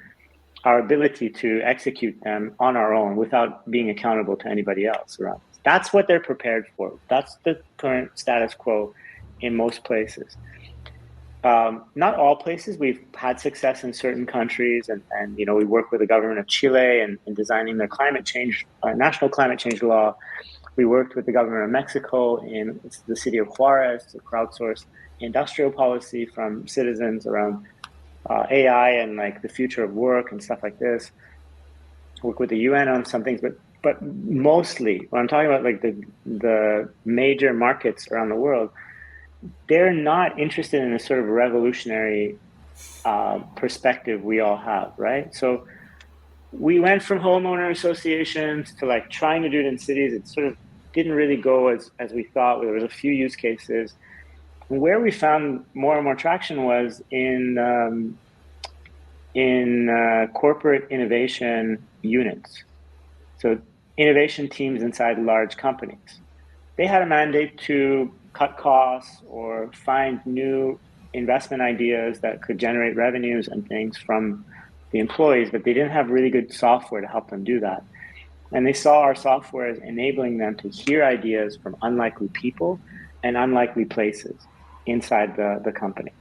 our ability to execute them on our own without being accountable to anybody else around us. That's what they're prepared for. That's the current status quo in most places. Not all places. We've had success in certain countries, and you know, we work with the government of Chile in designing their climate change, national climate change law. We worked with the government of Mexico in the city of Juarez to crowdsource industrial policy from citizens around AI and like the future of work and stuff like this. Work with the UN on some things, but mostly when I'm talking about like the major markets around the world, they're not interested in the sort of revolutionary perspective we all have, right? So we went from homeowner associations to like trying to do it in cities. It sort of didn't really go as we thought. There was a few use cases. And where we found more and more traction was in corporate innovation units. So innovation teams inside large companies. They had a mandate to cut costs or find new investment ideas that could generate revenues and things from the employees, but they didn't have really good software to help them do that. And they saw our software as enabling them to hear ideas from unlikely people and unlikely places inside the company.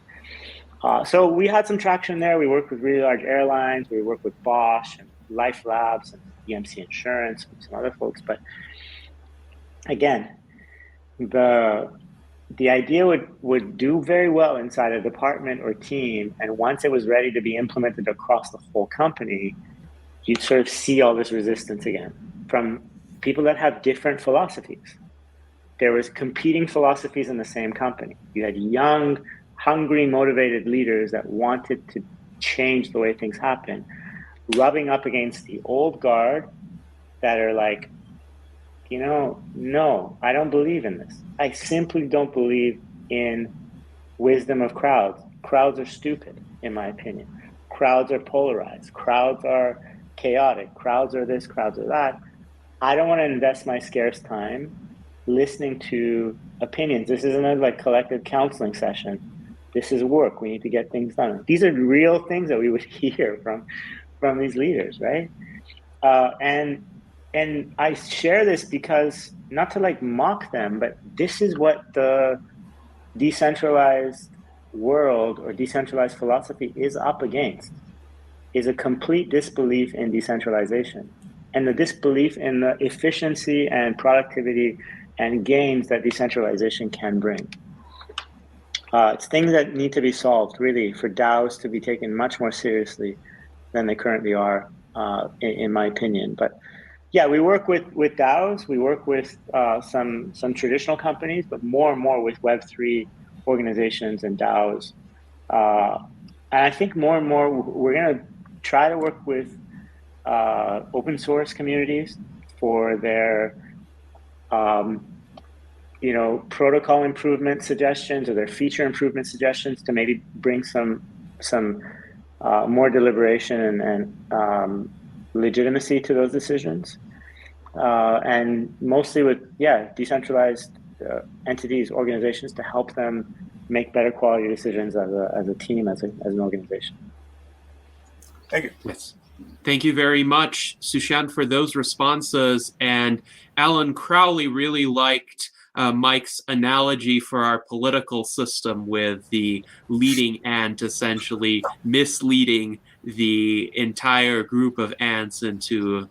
So we had some traction there. We worked with really large airlines. We worked with Bosch and Life Labs and EMC Insurance and some other folks. But again, the idea would do very well inside a department or team, and once it was ready to be implemented across the whole company, you'd sort of see all this resistance again from people that have different philosophies. There was competing philosophies in the same company. You had young, hungry, motivated leaders that wanted to change the way things happen, rubbing up against the old guard that are like, you know, no, I don't believe in this. I simply don't believe in wisdom of crowds. Crowds are stupid, in my opinion. Crowds are polarized. Crowds are chaotic. Crowds are this, crowds are that. I don't want to invest my scarce time listening to opinions. This isn't a like collective counseling session. This is work. We need to get things done. These are real things that we would hear from these leaders, right? And I share this because, not to like mock them, but this is what the decentralized world or decentralized philosophy is up against, is a complete disbelief in decentralization. and the disbelief in the efficiency and productivity and gains that decentralization can bring. It's things that need to be solved, really, for DAOs to be taken much more seriously than they currently are, in my opinion. But yeah, we work with DAOs. We work with some traditional companies, but more and more with Web3 organizations and DAOs. And I think more and more we're going to try to work with open source communities for their protocol improvement suggestions or their feature improvement suggestions to maybe bring some more deliberation and legitimacy to those decisions. And mostly with decentralized entities, organizations, to help them make better quality decisions as a team, as an organization. Thank you. Yes. Thank you very much, Soushiant, for those responses. And Alan Crowley really liked Mike's analogy for our political system, with the leading ant essentially misleading the entire group of ants into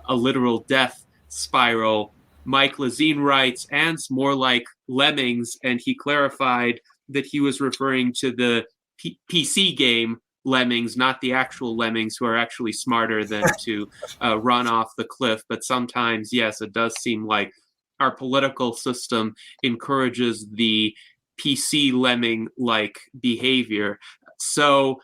a literal death spiral. Mike Lazine writes, ants more like lemmings, and he clarified that he was referring to the PC game Lemmings, not the actual lemmings, who are actually smarter than to run off the cliff. But sometimes, yes, it does seem like our political system encourages the PC lemming-like behavior. So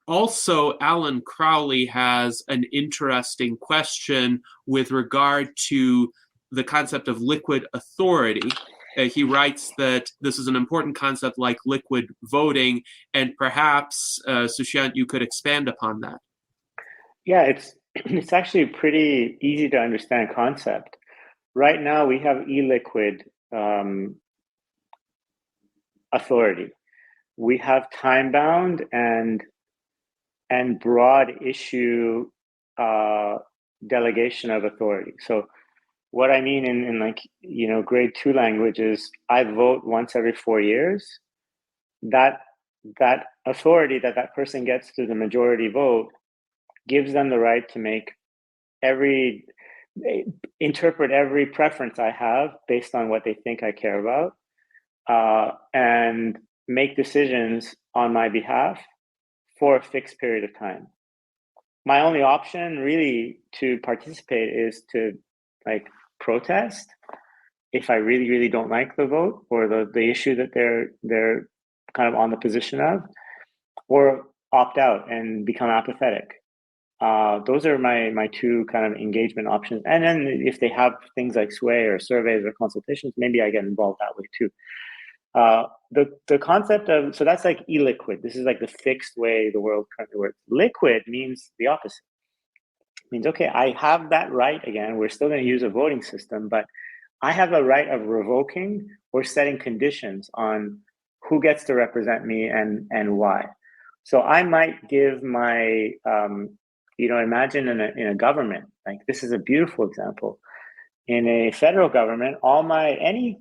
also, Alan Crowley has an interesting question with regard to the concept of liquid authority. He writes that this is an important concept like liquid voting, and perhaps, Soushiant, you could expand upon that. Yeah, it's actually a pretty easy to understand concept. Right now, we have illiquid authority. We have time-bound and broad issue delegation of authority. So what I mean in grade 2 language is I vote once every 4 years. That authority that person gets through the majority vote gives them the right to interpret every preference I have based on what they think I care about, and make decisions on my behalf for a fixed period of time. My only option really to participate is to protest if I really, really don't like the vote or the issue that they're kind of on the position of, or opt out and become apathetic. Those are my two kind of engagement options. And then if they have things like sway or surveys or consultations, maybe I get involved that way too. The concept of, so that's like illiquid. This is like the fixed way the world currently works. Liquid means the opposite. It means, okay, I have that right again. We're still going to use a voting system, but I have a right of revoking or setting conditions on who gets to represent me and why. So I might give my, imagine in a government, like this is a beautiful example. In a federal government, all my any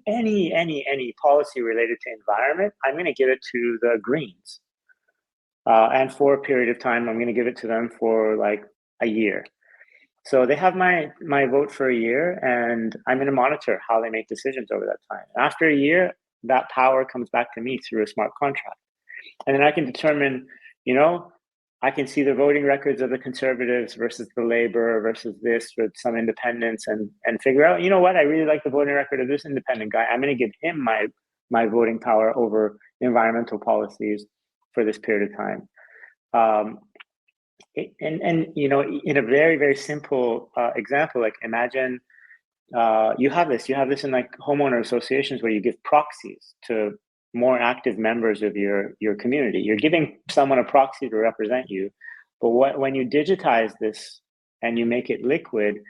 policy related to environment, I'm going to give it to the Greens, and for a period of time, I'm going to give it to them for like a year. So they have my vote for a year, and I'm going to monitor how they make decisions over that time. After a year, that power comes back to me through a smart contract, and then I can determine, I can see the voting records of the conservatives versus the labor versus this with some independents, and figure out, what, I really like the voting record of this independent guy. I'm going to give him my voting power over environmental policies for this period of time. In a very, very simple example, like imagine you have this in like homeowner associations where you give proxies to more active members of your community. You're giving someone a proxy to represent you, but when you digitize this and you make it liquid,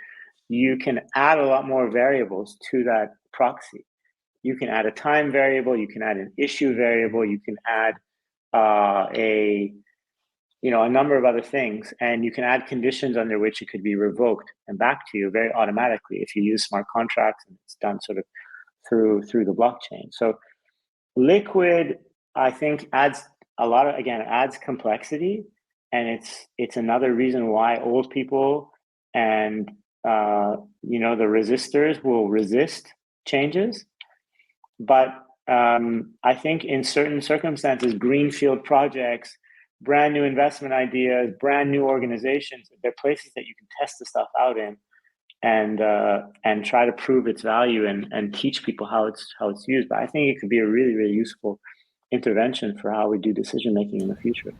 you can add a lot more variables to that proxy. You can add a time variable, you can add an issue variable, you can add a number of other things, and you can add conditions under which it could be revoked and back to you very automatically if you use smart contracts, and it's done sort of through the blockchain. So liquid, I think, adds adds complexity, and it's another reason why old people and the resistors will resist changes. But I think in certain circumstances, greenfield projects, brand new investment ideas, brand new organizations, they're places that you can test the stuff out in, and try to prove its value and teach people how it's used. But I think it could be a really, really useful intervention for how we do decision making in the future.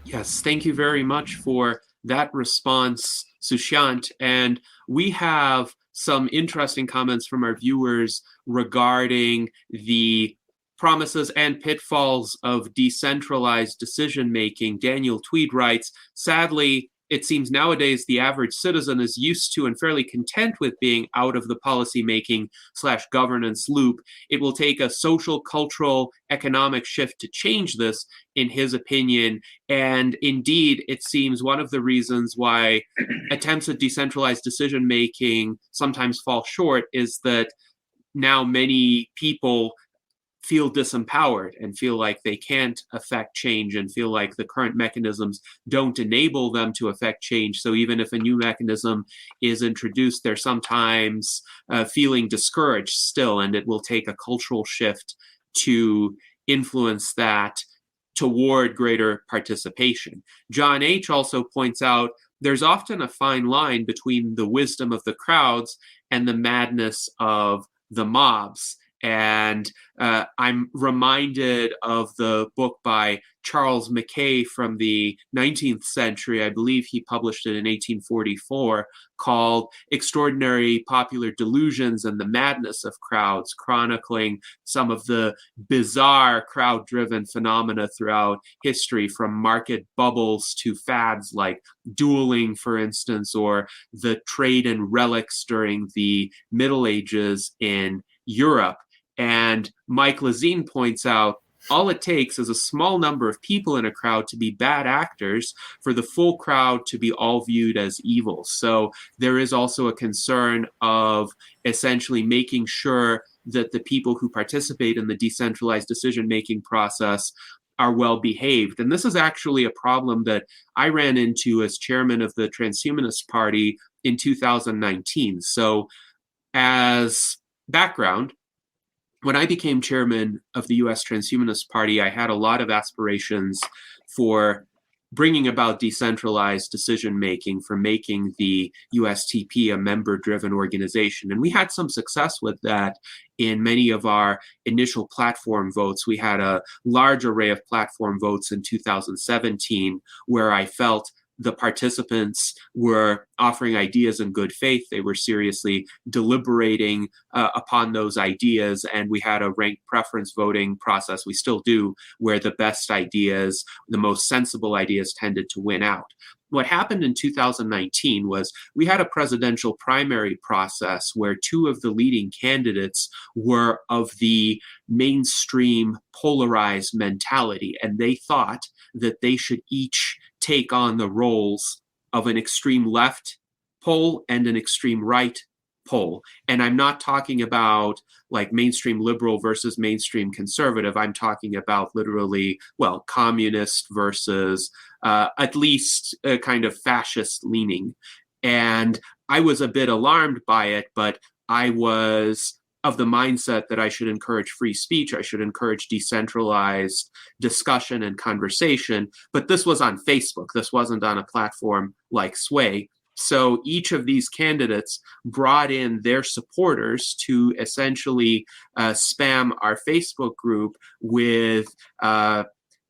Yes, thank you very much for that response, Soushiant. And we have some interesting comments from our viewers regarding the promises and pitfalls of decentralized decision-making. Daniel Tweed writes, sadly, it seems nowadays the average citizen is used to and fairly content with being out of the policymaking/governance loop. It will take a social, cultural, economic shift to change this, in his opinion. And indeed, it seems one of the reasons why attempts at decentralized decision-making sometimes fall short is that now many people feel disempowered and feel like they can't affect change and feel like the current mechanisms don't enable them to affect change. So even if a new mechanism is introduced, they're sometimes feeling discouraged still, and it will take a cultural shift to influence that toward greater participation. John H. also points out there's often a fine line between the wisdom of the crowds and the madness of the mobs. And I'm reminded of the book by Charles Mackay from the 19th century. I believe he published it in 1844, called Extraordinary Popular Delusions and the Madness of Crowds, chronicling some of the bizarre crowd-driven phenomena throughout history, from market bubbles to fads like dueling, for instance, or the trade in relics during the Middle Ages in Europe. And Mike Lazine points out, all it takes is a small number of people in a crowd to be bad actors for the full crowd to be all viewed as evil. So there is also a concern of essentially making sure that the people who participate in the decentralized decision-making process are well behaved. And this is actually a problem that I ran into as chairman of the Transhumanist Party in 2019. So as background, when I became chairman of the U.S. Transhumanist Party, I had a lot of aspirations for bringing about decentralized decision-making, for making the USTP a member-driven organization. And we had some success with that in many of our initial platform votes. We had a large array of platform votes in 2017 where I felt the participants were offering ideas in good faith. They were seriously deliberating upon those ideas, and we had a ranked preference voting process. We still do, where the best ideas, the most sensible ideas, tended to win out. What happened in 2019 was we had a presidential primary process where two of the leading candidates were of the mainstream polarized mentality, and they thought that they should each take on the roles of an extreme left pole and an extreme right pole. And I'm not talking about like mainstream liberal versus mainstream conservative. I'm talking about literally, well, communist versus at least a kind of fascist leaning. And I was a bit alarmed by it, but I was of the mindset that I should encourage free speech. I should encourage decentralized discussion and conversation. But this was on Facebook. This wasn't on a platform like Sway. So each of these candidates brought in their supporters to essentially spam our Facebook group with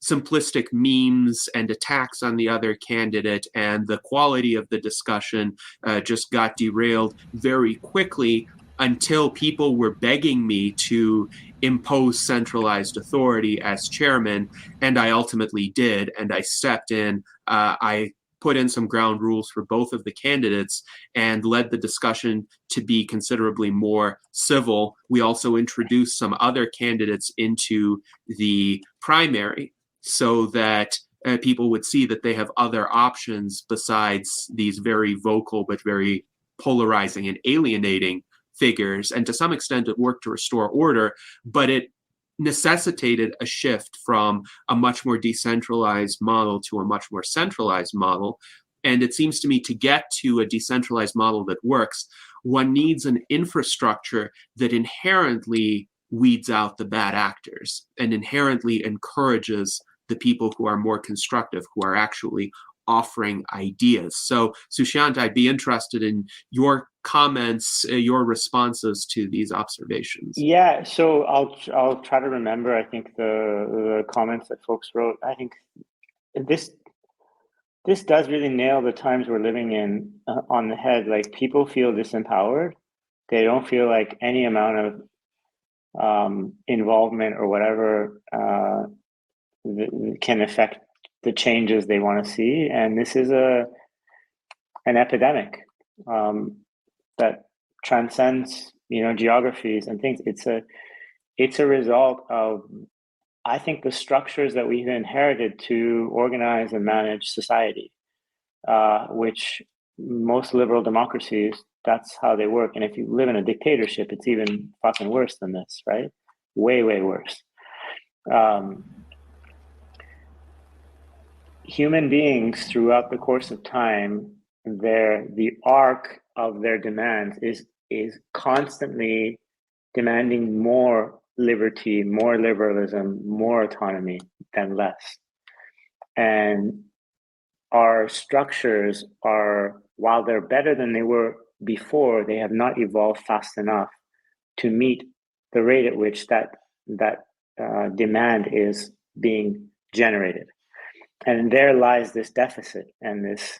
simplistic memes and attacks on the other candidate, and the quality of the discussion just got derailed very quickly until people were begging me to impose centralized authority as chairman, and I ultimately did, and I stepped in. I put in some ground rules for both of the candidates and led the discussion to be considerably more civil. We also introduced some other candidates into the primary so that people would see that they have other options besides these very vocal but very polarizing and alienating figures. And to some extent, it worked to restore order, but it necessitated a shift from a much more decentralized model to a much more centralized model. And it seems to me to get to a decentralized model that works, one needs an infrastructure that inherently weeds out the bad actors and inherently encourages the people who are more constructive, who are actually offering ideas. So, Soushiant, I'd be interested in your comments, your responses to these observations. Yeah, so I'll try to remember. I think the comments that folks wrote. I think this does really nail the times we're living in on the head. Like, people feel disempowered. They don't feel like any amount of involvement or whatever can affect the changes they want to see. And this is an epidemic that transcends, geographies and things. It's a result of, I think, the structures that we've inherited to organize and manage society, which most liberal democracies, that's how they work. And if you live in a dictatorship, it's even fucking worse than this, right? Way, way worse. Human beings throughout the course of time, the arc of their demands is constantly demanding more liberty, more liberalism, more autonomy than less. And our structures are, while they're better than they were before, they have not evolved fast enough to meet the rate at which that demand is being generated. And there lies this deficit, and this,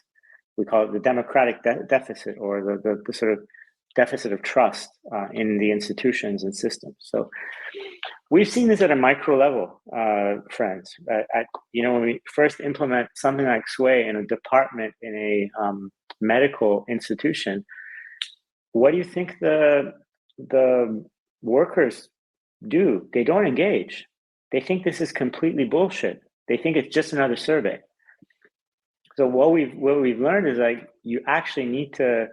we call it the democratic deficit, or the sort of deficit of trust in the institutions and systems. So we've seen this at a micro level, friends. When we first implement something like Sway in a department in a medical institution, what do you think the workers do? They don't engage. They think this is completely bullshit. They think it's just another survey. So what we've learned is, like, you actually need to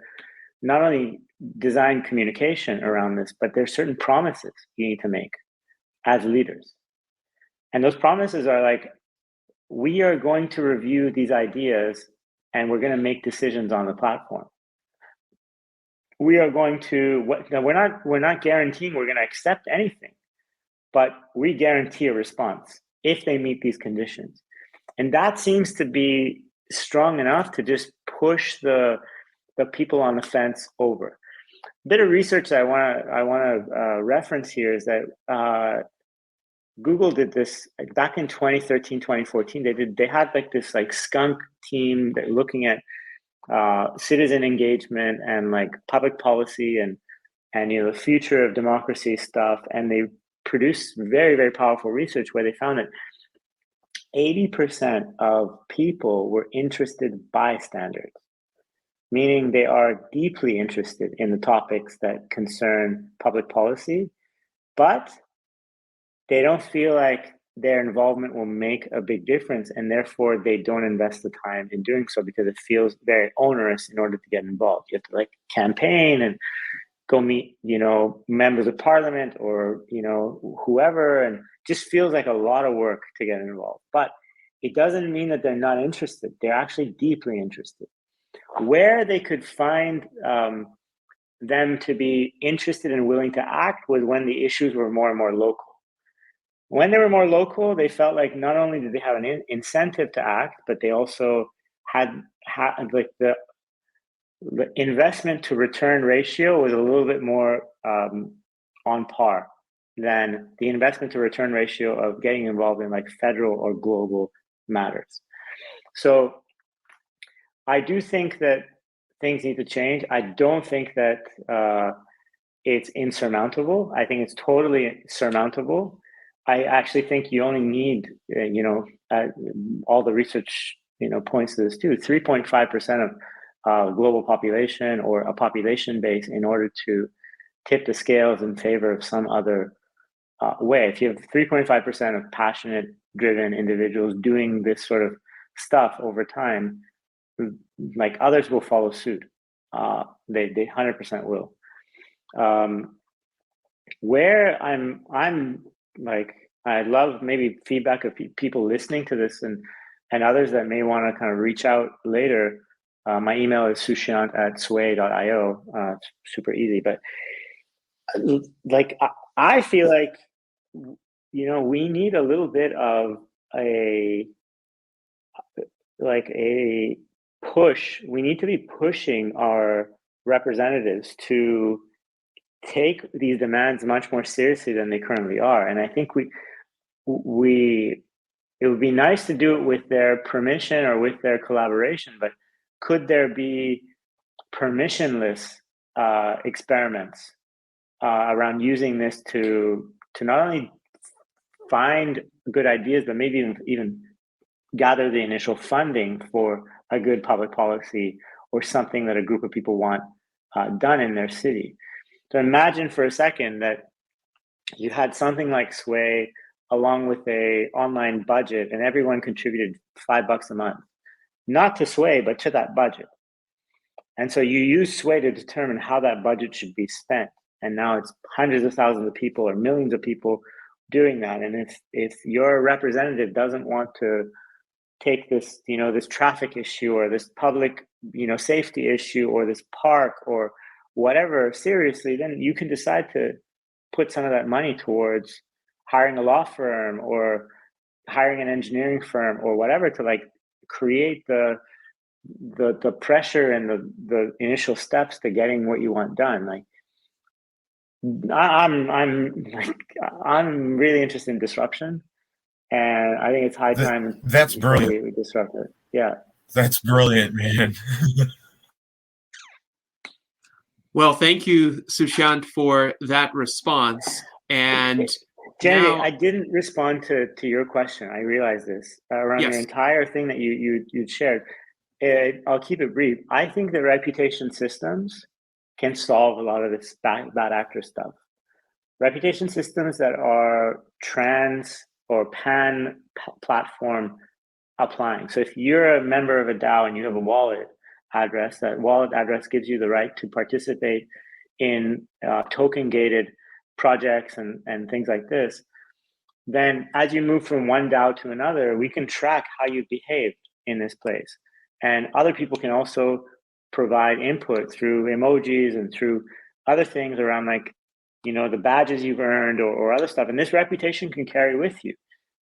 not only design communication around this, but there's certain promises you need to make as leaders. And those promises are like, we are going to review these ideas and we're going to make decisions on the platform. We are going to, we're not guaranteeing we're going to accept anything, but we guarantee a response if they meet these conditions. And that seems to be strong enough to just push the people on the fence over. A bit of research that I want to reference here is that Google did this back in 2013, 2014. They had like this like skunk team that looking at citizen engagement and like public policy and the future of democracy stuff. And they produced very, very powerful research where they found that 80% of people were interested bystanders, meaning they are deeply interested in the topics that concern public policy, but they don't feel like their involvement will make a big difference, and therefore they don't invest the time in doing so because it feels very onerous in order to get involved. You have to like campaign and go meet, members of parliament or, whoever, and just feels like a lot of work to get involved. But it doesn't mean that they're not interested. They're actually deeply interested. Where they could find them to be interested and willing to act was when the issues were more and more local. When they were more local, they felt like not only did they have an incentive to act, but they also had like the investment to return ratio was a little bit more on par than the investment to return ratio of getting involved in like federal or global matters. So I do think that things need to change. I don't think that it's insurmountable. I think it's totally surmountable. I actually think you only need, all the research, points to this too, 3.5% of global population or a population base in order to tip the scales in favor of some other way. If you have 3.5% of passionate, driven individuals doing this sort of stuff over time, like, others will follow suit. They 100% will. Where I'm like, I love maybe feedback of people listening to this and others that may want to kind of reach out later. My email is soushiant@sway.io. It's super easy, but like I feel like we need a little bit of a push. We need to be pushing our representatives to take these demands much more seriously than they currently are. And I think it would be nice to do it with their permission or with their collaboration, but could there be permissionless experiments around using this to not only find good ideas, but maybe even gather the initial funding for a good public policy or something that a group of people want done in their city. So imagine for a second that you had something like Sway along with a online budget, and everyone contributed $5 a month, not to Sway, but to that budget. And so you use Sway to determine how that budget should be spent. And now it's hundreds of thousands of people or millions of people doing that. And if your representative doesn't want to take this, this traffic issue or this public, safety issue or this park or whatever seriously, then you can decide to put some of that money towards hiring a law firm or hiring an engineering firm or whatever to create the pressure and the initial steps to getting what you want done. I'm really interested in disruption, and I think it's high time that's brilliant. we disrupt it. Yeah, that's brilliant, man. Well, thank you, Soushiant, for that response. And Jenny, now, I didn't respond to your question. I realize this around yes. the entire thing that you shared. I'll keep it brief. I think the reputation systems can solve a lot of this bad actor stuff. Reputation systems that are trans or pan platform applying. So if you're a member of a DAO and you have a wallet address, that wallet address gives you the right to participate in token gated projects and things like this. Then as you move from one DAO to another, we can track how you behaved in this place. And other people can also provide input through emojis and through other things around the badges you've earned or other stuff. And this reputation can carry with you.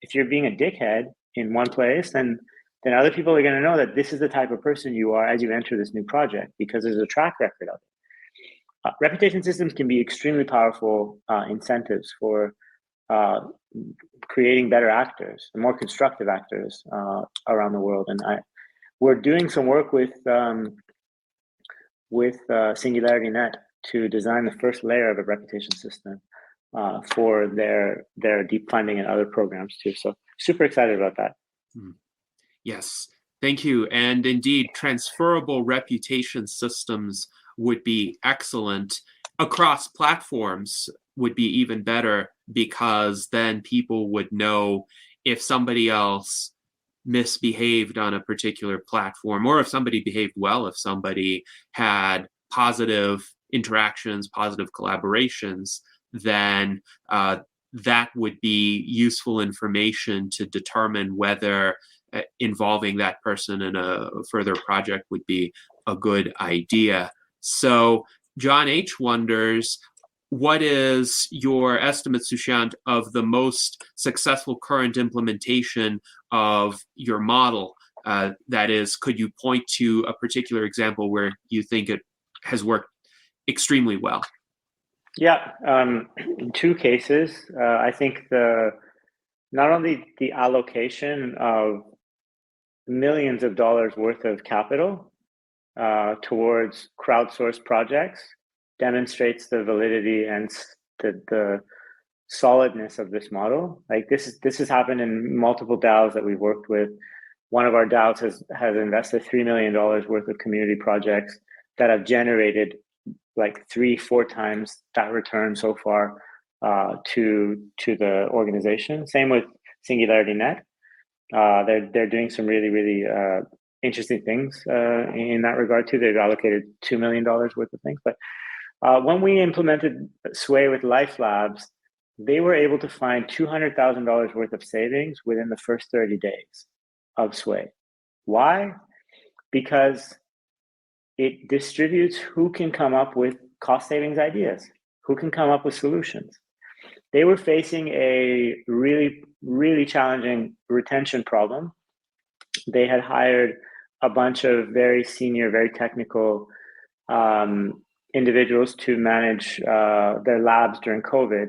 If you're being a dickhead in one place, then other people are going to know that this is the type of person you are as you enter this new project because there's a track record of it. Reputation systems can be extremely powerful incentives for creating better actors and more constructive actors around the world. And we're doing some work with SingularityNet to design the first layer of a reputation system for their deep funding and other programs too. So super excited about that. Yes, thank you. And indeed, transferable reputation systems would be excellent. Across platforms would be even better, because then people would know if somebody else misbehaved on a particular platform, or if somebody behaved well, if somebody had positive interactions, positive collaborations, then that would be useful information to determine whether involving that person in a further project would be a good idea. So John H. wonders, what is your estimate, Soushiant, of the most successful current implementation of your model? That is, could you point to a particular example where you think it has worked extremely well? Yeah, in two cases. I think not only the allocation of millions of dollars worth of capital towards crowdsourced projects demonstrates the validity and the solidness of this model. This has happened in multiple DAOs that we've worked with. One of our DAOs has invested $3 million worth of community projects that have generated 3-4 times that return so far to the organization. Same with SingularityNet. They're doing some really, really interesting things in that regard too. They've allocated $2 million worth of things. But when we implemented Sway with Life Labs, they were able to find $200,000 worth of savings within the first 30 days of Sway. Why? Because it distributes who can come up with cost savings ideas, who can come up with solutions. They were facing a really, really challenging retention problem. They had hired a bunch of very senior, very technical individuals to manage their labs during COVID.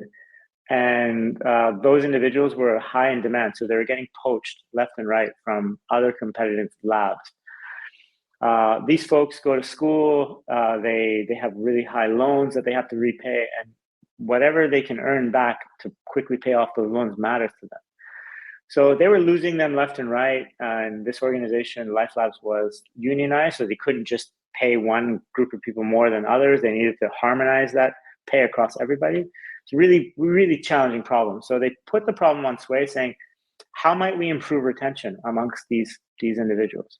And those individuals were high in demand. So they were getting poached left and right from other competitive labs. These folks go to school, they have really high loans that they have to repay, and whatever they can earn back to quickly pay off those loans matters to them. So they were losing them left and right. And this organization, Life Labs, was unionized, so they couldn't just pay one group of people more than others. They needed to harmonize that pay across everybody. It's a really, really challenging problem. So they put the problem on Sway, saying, how might we improve retention amongst these individuals?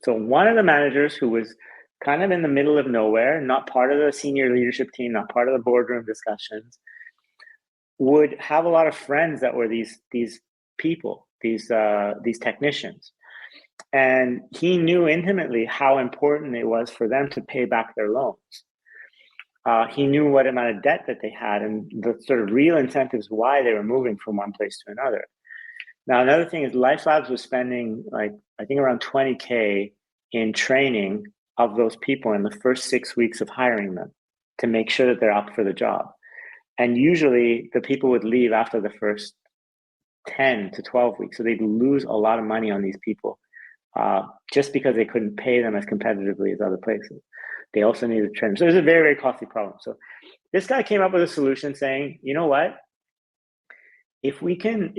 So one of the managers, who was kind of in the middle of nowhere, not part of the senior leadership team, not part of the boardroom discussions, would have a lot of friends that were these people, these technicians. And he knew intimately how important it was for them to pay back their loans. He knew what amount of debt that they had and the sort of real incentives why they were moving from one place to another. Now, another thing is Life Labs was spending I think around $20K in training of those people in the first 6 weeks of hiring them to make sure that they're up for the job. And usually the people would leave after the first 10 to 12 weeks. So they'd lose a lot of money on these people just because they couldn't pay them as competitively as other places. They also needed training. So it was a very, very costly problem. So this guy came up with a solution saying, you know what? If we can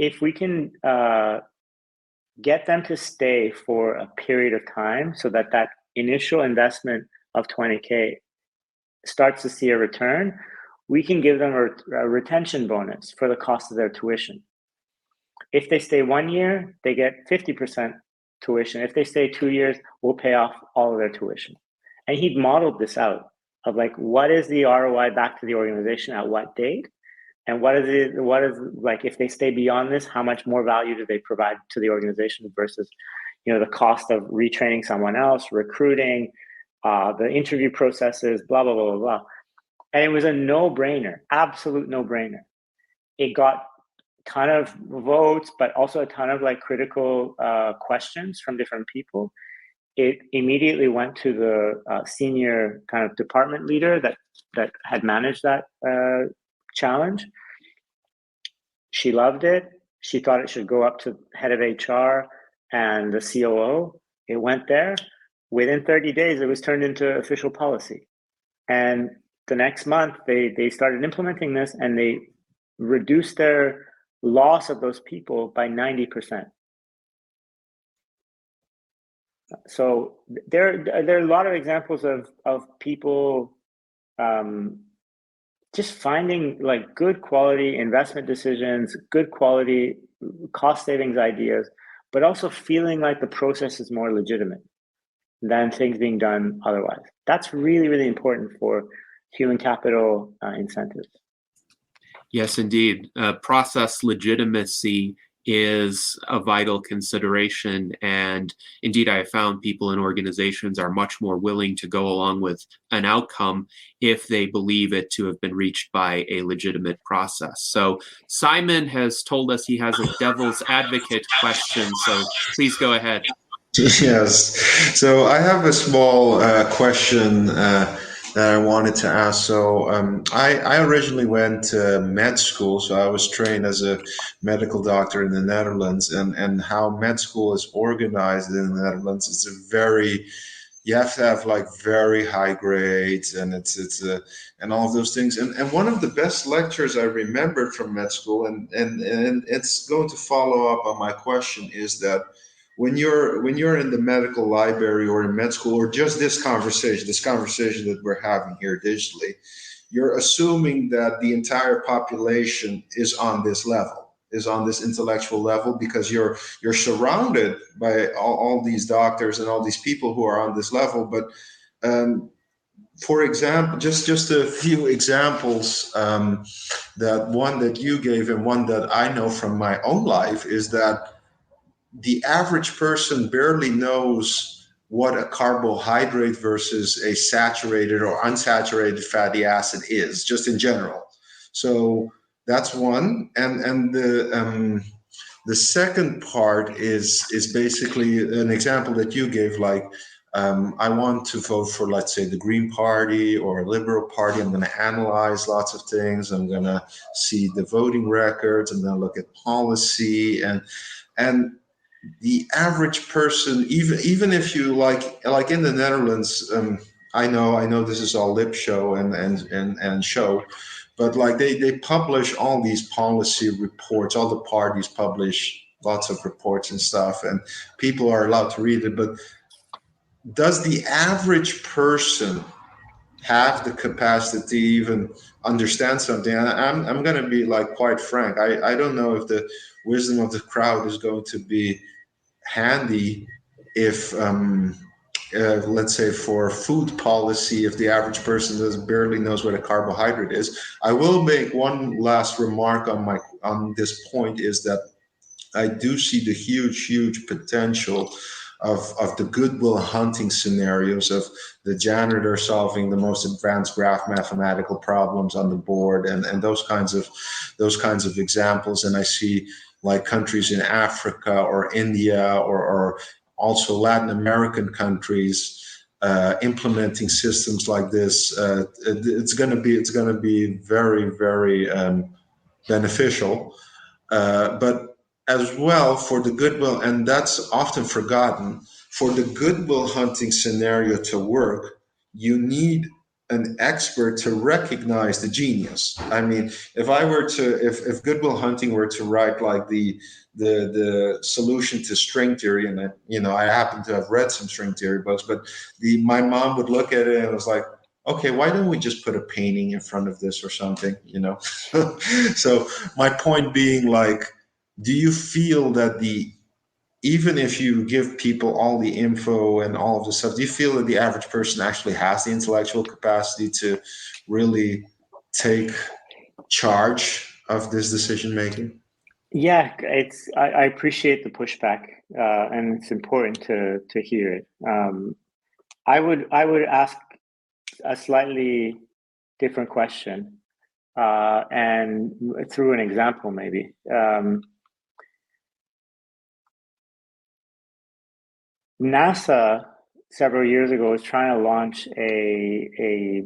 get them to stay for a period of time so that initial investment of $20K starts to see a return, we can give them a retention bonus for the cost of their tuition. If they stay 1 year, they get 50% tuition. If they stay 2 years, we'll pay off all of their tuition. And he'd modeled this out of what is the ROI back to the organization at what date? And what is if they stay beyond this, how much more value do they provide to the organization versus, the cost of retraining someone else, recruiting, the interview processes, blah, blah, blah, blah, blah. And it was a no-brainer, absolute no-brainer. It got a ton of votes, but also a ton of critical questions from different people. It immediately went to the senior kind of department leader that had managed that challenge. She loved it. She thought it should go up to head of HR and the COO. It went there. Within 30 days, it was turned into official policy. And the next month, they started implementing this, and they reduced their loss of those people by 90%. So there are a lot of examples of people just finding good quality investment decisions, good quality cost savings ideas, but also feeling like the process is more legitimate than things being done otherwise. That's really, really important for human capital incentives. Yes, indeed. Process legitimacy is a vital consideration. And indeed, I have found people in organizations are much more willing to go along with an outcome if they believe it to have been reached by a legitimate process. So Simon has told us he has a devil's advocate question. So please go ahead. Yes. So I have a small question that I wanted to ask. So I originally went to med school, so I was trained as a medical doctor in the Netherlands, and how med school is organized in the Netherlands is you have to have very high grades, and it's and all of those things. And one of the best lectures I remembered from med school, and it's going to follow up on my question, is that when you're in the medical library or in med school, or just this conversation that we're having here digitally, you're assuming that the entire population is on this level, is on this intellectual level, because you're surrounded by all these doctors and all these people who are on this level. But for example, just a few examples, that one that you gave and one that I know from my own life is that the average person barely knows what a carbohydrate versus a saturated or unsaturated fatty acid is, just in general. So that's one, and the second part is basically an example that you gave, like I want to vote for, let's say, the Green Party or a Liberal Party. I'm going to analyze lots of things. I'm going to see the voting records. I'm going to look at policy, and the average person, even if you like in the Netherlands, I know this is all lip show and show, but like they publish all these policy reports. All the parties publish lots of reports and stuff, and people are allowed to read it. But does the average person have the capacity to even understand something? And I'm going to be like quite frank. I don't know if the wisdom of the crowd is going to be handy if let's say for food policy, if the average person barely knows what a carbohydrate is. I will make one last remark on this point, is that I do see the huge potential of the Goodwill Hunting scenarios, of the janitor solving the most advanced graph mathematical problems on the board, and those kinds of examples. And I see like countries in Africa or India or also Latin American countries implementing systems like this. It's going to be very beneficial, but as well for the Goodwill, and that's often forgotten, for the Goodwill Hunting scenario to work, you need an expert to recognize the genius. I mean, if Goodwill Hunting were to write like the solution to string theory, and I happen to have read some string theory books, but my mom would look at it and was like, okay, why don't we just put a painting in front of this or something, So my point being, like, do you feel that even if you give people all the info and all of the stuff, do you feel that the average person actually has the intellectual capacity to really take charge of this decision making? Yeah, I appreciate the pushback, and it's important to hear it. I would ask a slightly different question, and through an example maybe. NASA several years ago was trying to launch a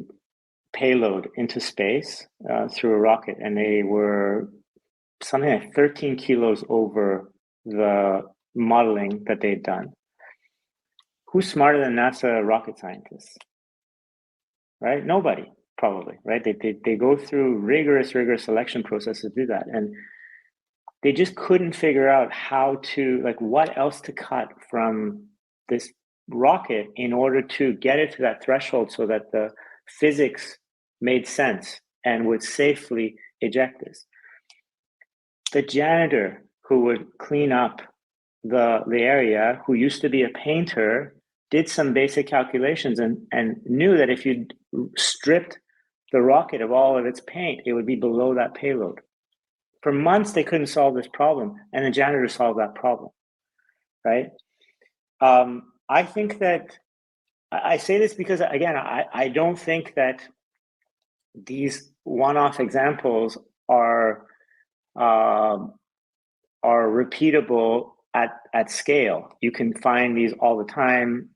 payload into space through a rocket, and they were something like 13 kilos over the modeling that they'd done. Who's smarter than NASA rocket scientists? Right? Nobody, probably, right? They go through rigorous selection process to do that. And they just couldn't figure out what else to cut from this rocket in order to get it to that threshold so that the physics made sense and would safely eject this. The janitor who would clean up the area, who used to be a painter, did some basic calculations and knew that if you stripped the rocket of all of its paint, it would be below that payload. For months, they couldn't solve this problem, and the janitor solved that problem, right? I think that, I say this because, again, I don't think that these one-off examples are repeatable at scale. You can find these all the time,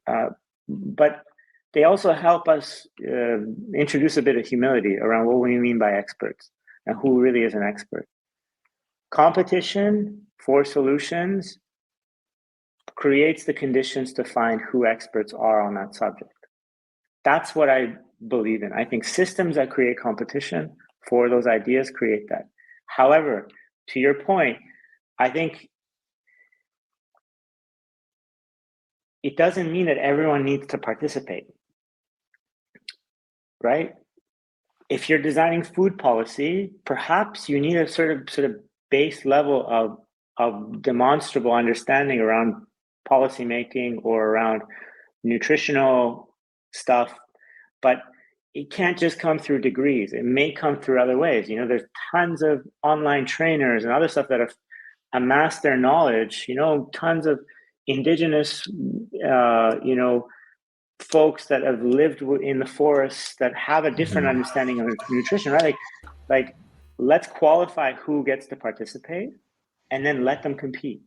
but they also help us introduce a bit of humility around what we mean by experts and who really is an expert. Competition for solutions creates the conditions to find who experts are on that subject. That's what I believe in. I think systems that create competition for those ideas create that. However, to your point, I think it doesn't mean that everyone needs to participate, right? If you're designing food policy, perhaps you need a sort of base level of demonstrable understanding around policymaking or around nutritional stuff, but it can't just come through degrees. It may come through other ways. There's tons of online trainers and other stuff that have amassed their knowledge, tons of indigenous, folks that have lived in the forests that have a different understanding of nutrition, right? Like let's qualify who gets to participate and then let them compete,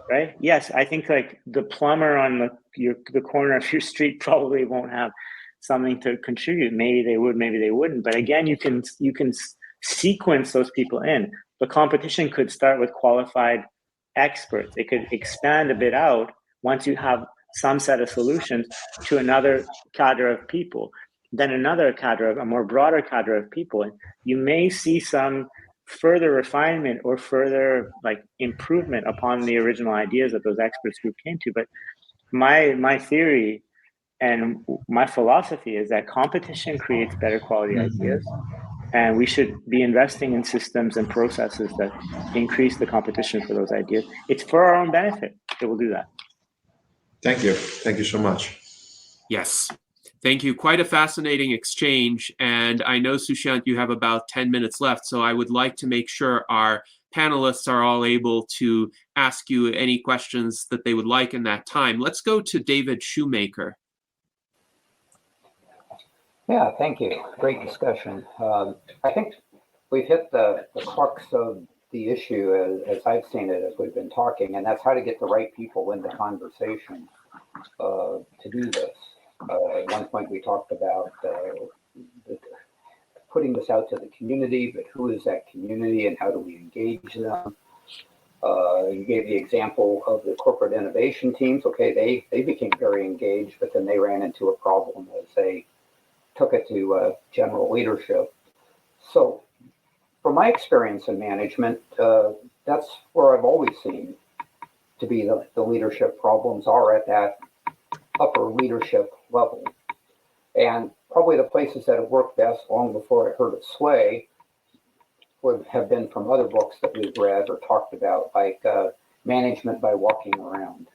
right? Yes, I think like the plumber on the corner of your street probably won't have something to contribute. Maybe they would, maybe they wouldn't. But again, you can sequence those people in. The competition could start with qualified experts. It could expand a bit out once you have some set of solutions to another cadre of people, then another cadre, a more broader cadre of people. And you may see some further refinement or further like improvement upon the original ideas that those experts group came to. But my theory and my philosophy is that competition creates better quality ideas, and we should be investing in systems and processes that increase the competition for those ideas. It's for our own benefit that we'll do that. Thank you. Thank you so much. Yes. Thank you. Quite a fascinating exchange. And I know, Soushiant, you have about 10 minutes left. So I would like to make sure our panelists are all able to ask you any questions that they would like in that time. Let's go to David Shoemaker. Yeah, thank you. Great discussion. I think we've hit the crux of the issue as I've seen it as we've been talking, and that's how to get the right people in the conversation to do this. At one point we talked about putting this out to the community, but who is that community and how do we engage them? You gave the example of the corporate innovation teams. Okay, they became very engaged, but then they ran into a problem as they took it to general leadership. So from my experience in management, that's where I've always seen to be the leadership problems are at that upper leadership level. And probably the places that have worked best long before I heard of Sway would have been from other books that we've read or talked about, like Management by Walking Around.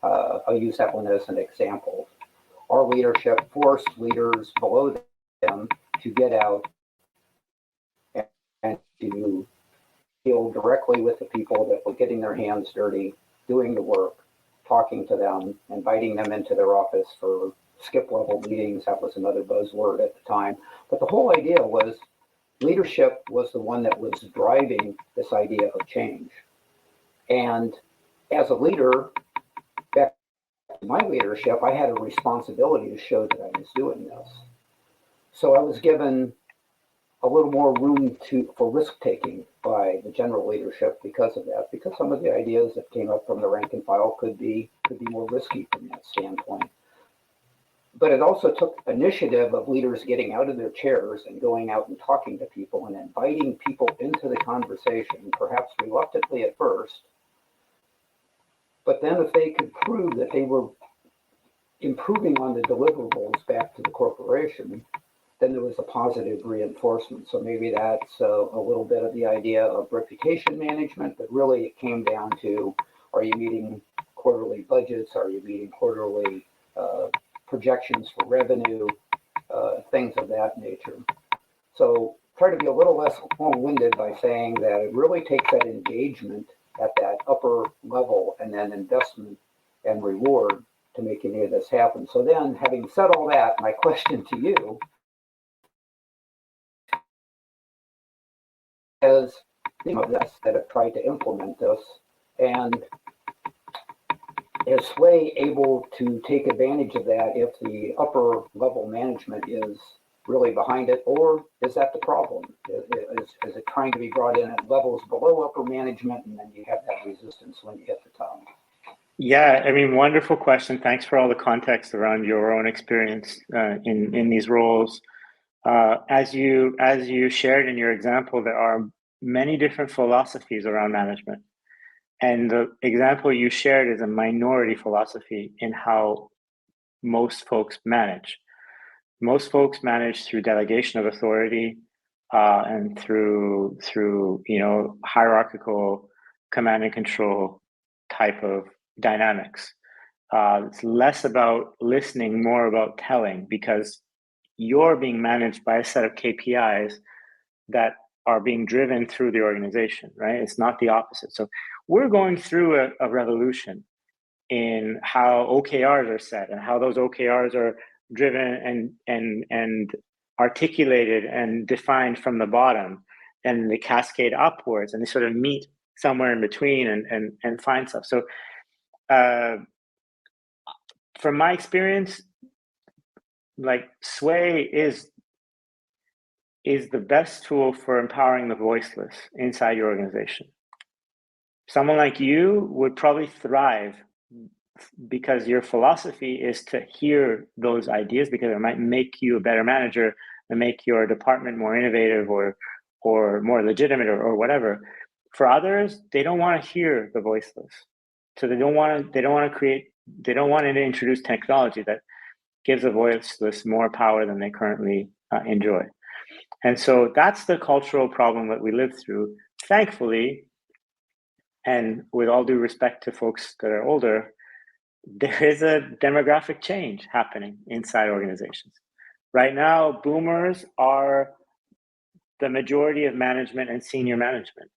I'll use that one as an example. Our leadership forced leaders below them to get out and to deal directly with the people that were getting their hands dirty, doing the work, talking to them, inviting them into their office for skip level meetings. That was another buzzword at the time. But the whole idea was leadership was the one that was driving this idea of change. And as a leader, back to my leadership, I had a responsibility to show that I was doing this. So I was given a little more room for risk taking by the general leadership because of that, because some of the ideas that came up from the rank and file could be more risky from that standpoint. But it also took initiative of leaders getting out of their chairs and going out and talking to people and inviting people into the conversation, perhaps reluctantly at first. But then if they could prove that they were improving on the deliverables back to the corporation, then there was a positive reinforcement. So maybe that's a little bit of the idea of reputation management, but really it came down to, are you meeting quarterly budgets? Are you meeting quarterly projections for revenue, things of that nature. So try to be a little less long-winded by saying that it really takes that engagement at that upper level and then investment and reward to make any of this happen. So then, having said all that, my question to you is, this that have tried to implement this, and is Sway able to take advantage of that if the upper level management is really behind it, or is that the problem? Is it trying to be brought in at levels below upper management, and then you have that resistance when you hit the top? Yeah, I mean, wonderful question. Thanks for all the context around your own experience in these roles. As you shared in your example, there are many different philosophies around management. And the example you shared is a minority philosophy in how most folks manage. Most folks manage through delegation of authority and through hierarchical command and control type of dynamics. It's less about listening, more about telling, because you're being managed by a set of KPIs that are being driven through the organization, right? It's not the opposite. So we're going through a revolution in how OKRs are set and how those OKRs are driven and articulated and defined from the bottom, and they cascade upwards and they sort of meet somewhere in between and find stuff. So from my experience, like Sway is the best tool for empowering the voiceless inside your organization. Someone like you would probably thrive because your philosophy is to hear those ideas, because it might make you a better manager and make your department more innovative or more legitimate or whatever. For others, they don't want to hear the voiceless. So they don't want to introduce technology that gives the voiceless more power than they currently enjoy. And so that's the cultural problem that we live through. Thankfully, and with all due respect to folks that are older, there is a demographic change happening inside organizations. Right now, boomers are the majority of management and senior management.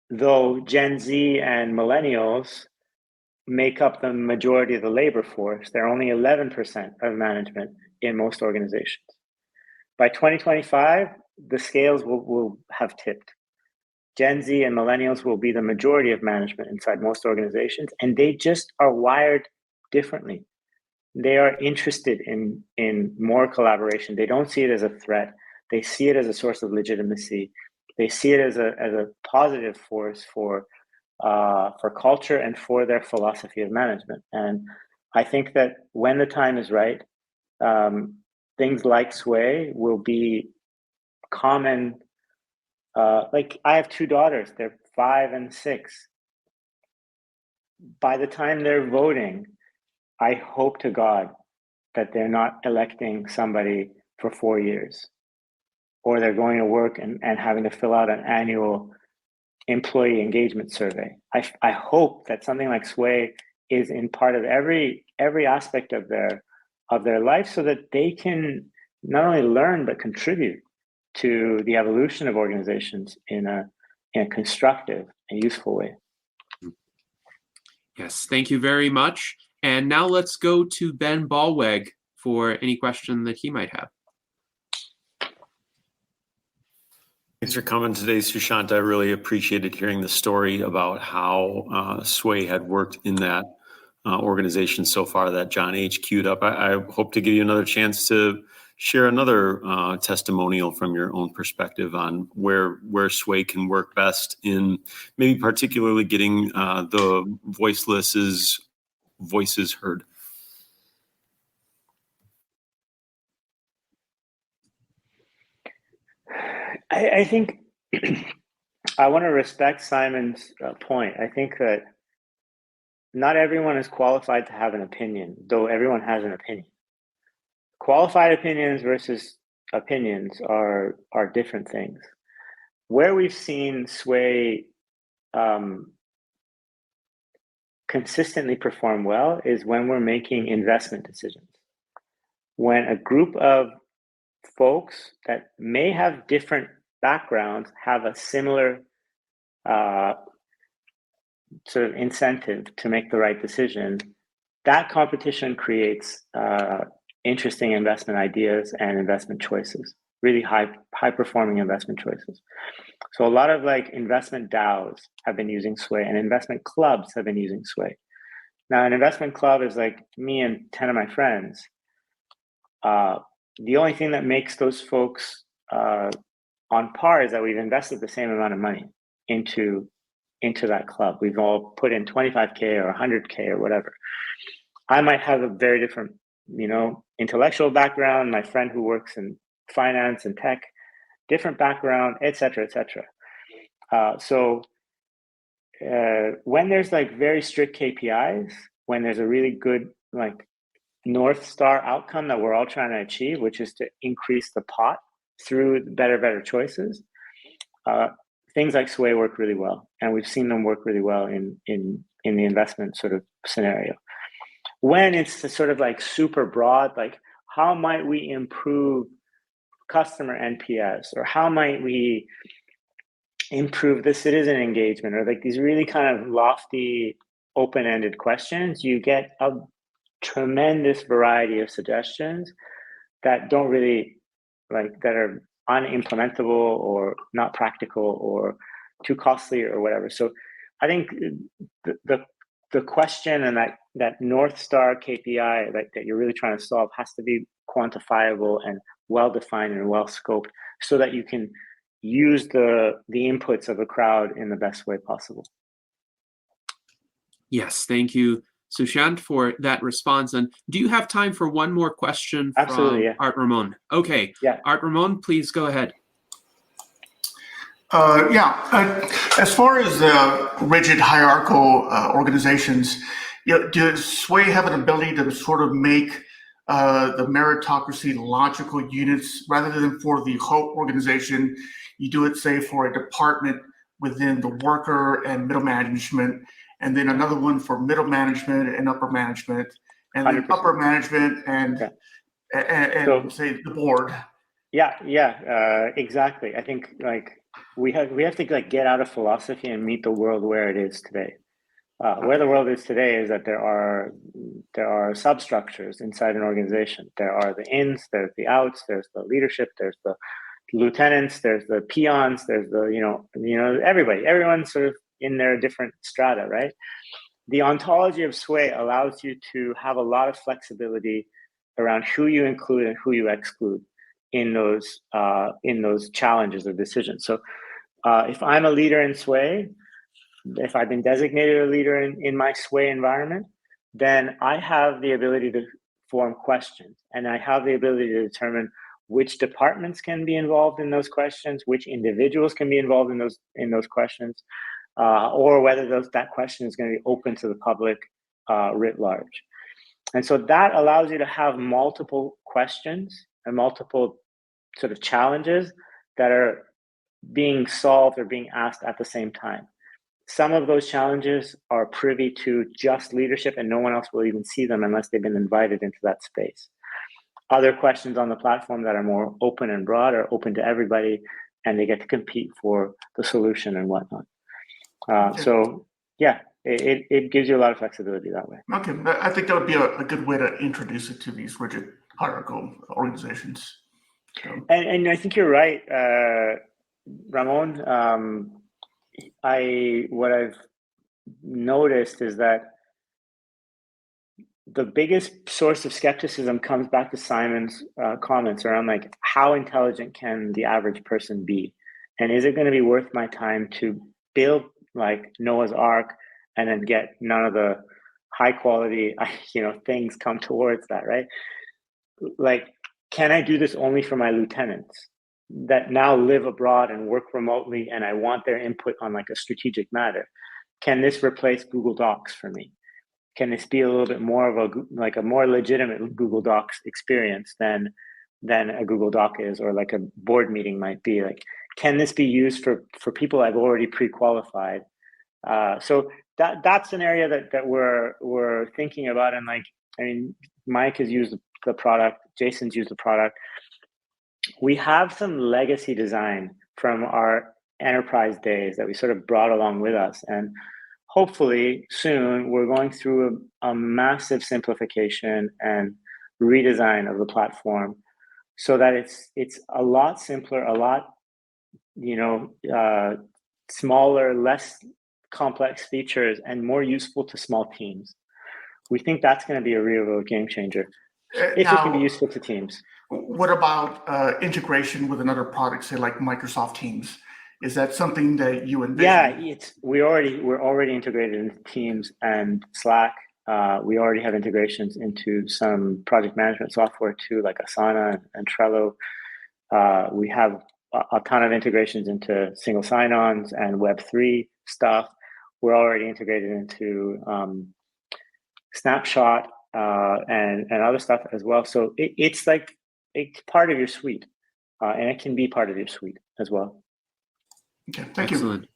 Though Gen Z and millennials make up the majority of the labor force, they're only 11% of management in most organizations. By 2025, the scales will have tipped. Gen Z and millennials will be the majority of management inside most organizations, and they just are wired differently. They are interested in more collaboration. They don't see it as a threat. They see it as a source of legitimacy. They see it as a positive force for culture and for their philosophy of management. And I think that when the time is right, things like Sway will be common. Like I have two daughters, they're 5 and 6. By the time they're voting, I hope to God that they're not electing somebody for 4 years, or they're going to work and having to fill out an annual employee engagement survey. I hope that something like Sway is in part of every aspect of their life, so that they can not only learn but contribute to the evolution of organizations in a constructive and useful way. Yes, thank you very much. And now let's go to Ben Ballweg for any question that he might have. Thanks for coming today, Soushiant. I really appreciated hearing the story about how Sway had worked in that organization so far that John H. queued up. I hope to give you another chance to share another testimonial from your own perspective on where Sway can work best in maybe particularly getting the voiceless's voices heard. I think I want to respect Simon's point. I think that not everyone is qualified to have an opinion, though everyone has an opinion. Qualified opinions versus opinions are different things. Where we've seen Sway consistently perform well is when we're making investment decisions. When a group of folks that may have different backgrounds have a similar sort of incentive to make the right decision, that competition creates interesting investment ideas and investment choices, really high performing investment choices. So a lot of like investment DAOs have been using Sway, and investment clubs have been using Sway. Now, an investment club is like me and 10 of my friends. The only thing that makes those folks on par is that we've invested the same amount of money into that club. We've all put in 25K or 100K or whatever. I might have a very different, intellectual background. My friend who works in finance and tech, different background, et cetera, et cetera. So when there's like very strict KPIs, when there's a really good like North Star outcome that we're all trying to achieve, which is to increase the pot through better choices, things like Sway work really well, and we've seen them work really well in the investment sort of scenario. When it's sort of like super broad, like how might we improve customer NPS, or how might we improve the citizen engagement, or like these really kind of lofty, open-ended questions, you get a tremendous variety of suggestions that don't really that are unimplementable or not practical or too costly or whatever. So I think the question and that North Star KPI that you're really trying to solve has to be quantifiable and well-defined and well-scoped so that you can use the inputs of a crowd in the best way possible. Yes, thank you, Soushiant, for that response. And do you have time for one more question from Absolutely, yeah. Art Ramon? Okay, Yeah. Art Ramon, please go ahead. As far as rigid hierarchical organizations, does Sway have an ability to sort of make the meritocracy logical units rather than for the whole organization? You do it, say, for a department within the worker and middle management, and then another one for middle management and upper management, and then 100%. upper management and So, say the board. Yeah, exactly. I think we have to get out of philosophy and meet the world where it is today. Where the world is today is that there are substructures inside an organization. There are the ins, there's the outs, there's the leadership, there's the lieutenants, there's the peons, there's the everyone's sort of in their different strata, right? The ontology of Sway allows you to have a lot of flexibility around who you include and who you exclude in those challenges or decisions. So if I'm a leader in Sway, if I've been designated a leader in my Sway environment, then I have the ability to form questions, and I have the ability to determine which departments can be involved in those questions, which individuals can be involved in those questions, or whether that question is going to be open to the public writ large. And so that allows you to have multiple questions and multiple sort of challenges that are being solved or being asked at the same time. Some of those challenges are privy to just leadership, and no one else will even see them unless they've been invited into that space. Other questions on the platform that are more open and broad are open to everybody, and they get to compete for the solution and whatnot. So yeah, it gives you a lot of flexibility that way. Okay, I think that would be a good way to introduce it to these rigid hierarchical organizations. So. And I think you're right, Ramon. What I've noticed is that the biggest source of skepticism comes back to Simon's comments around how intelligent can the average person be, and is it going to be worth my time to build Noah's Ark and then get none of the high quality things come towards that, right? Can I do this only for my lieutenants that now live abroad and work remotely, and I want their input on a strategic matter? Can this replace Google Docs for me? Can this be a little bit more of a more legitimate Google Docs experience than a Google Doc is, or a board meeting might be? Can this be used for people I've already pre-qualified? So that's an area that we're thinking about. And Mike has used the product, Jason's used the product. We have some legacy design from our enterprise days that we sort of brought along with us, and hopefully soon we're going through a massive simplification and redesign of the platform so that it's a lot simpler, a lot smaller, less complex features, and more useful to small teams. We think that's going to be a real game changer if it can be useful to teams. What about integration with another product, say like Microsoft Teams? Is that something that you envision? Yeah, we're already integrated into Teams and Slack. We already have integrations into some project management software too, like Asana and Trello. We have a ton of integrations into single sign-ons and Web3 stuff. We're already integrated into Snapshot and other stuff as well. So it's part of your suite, and it can be part of your suite as well. Okay, thank Excellent. you.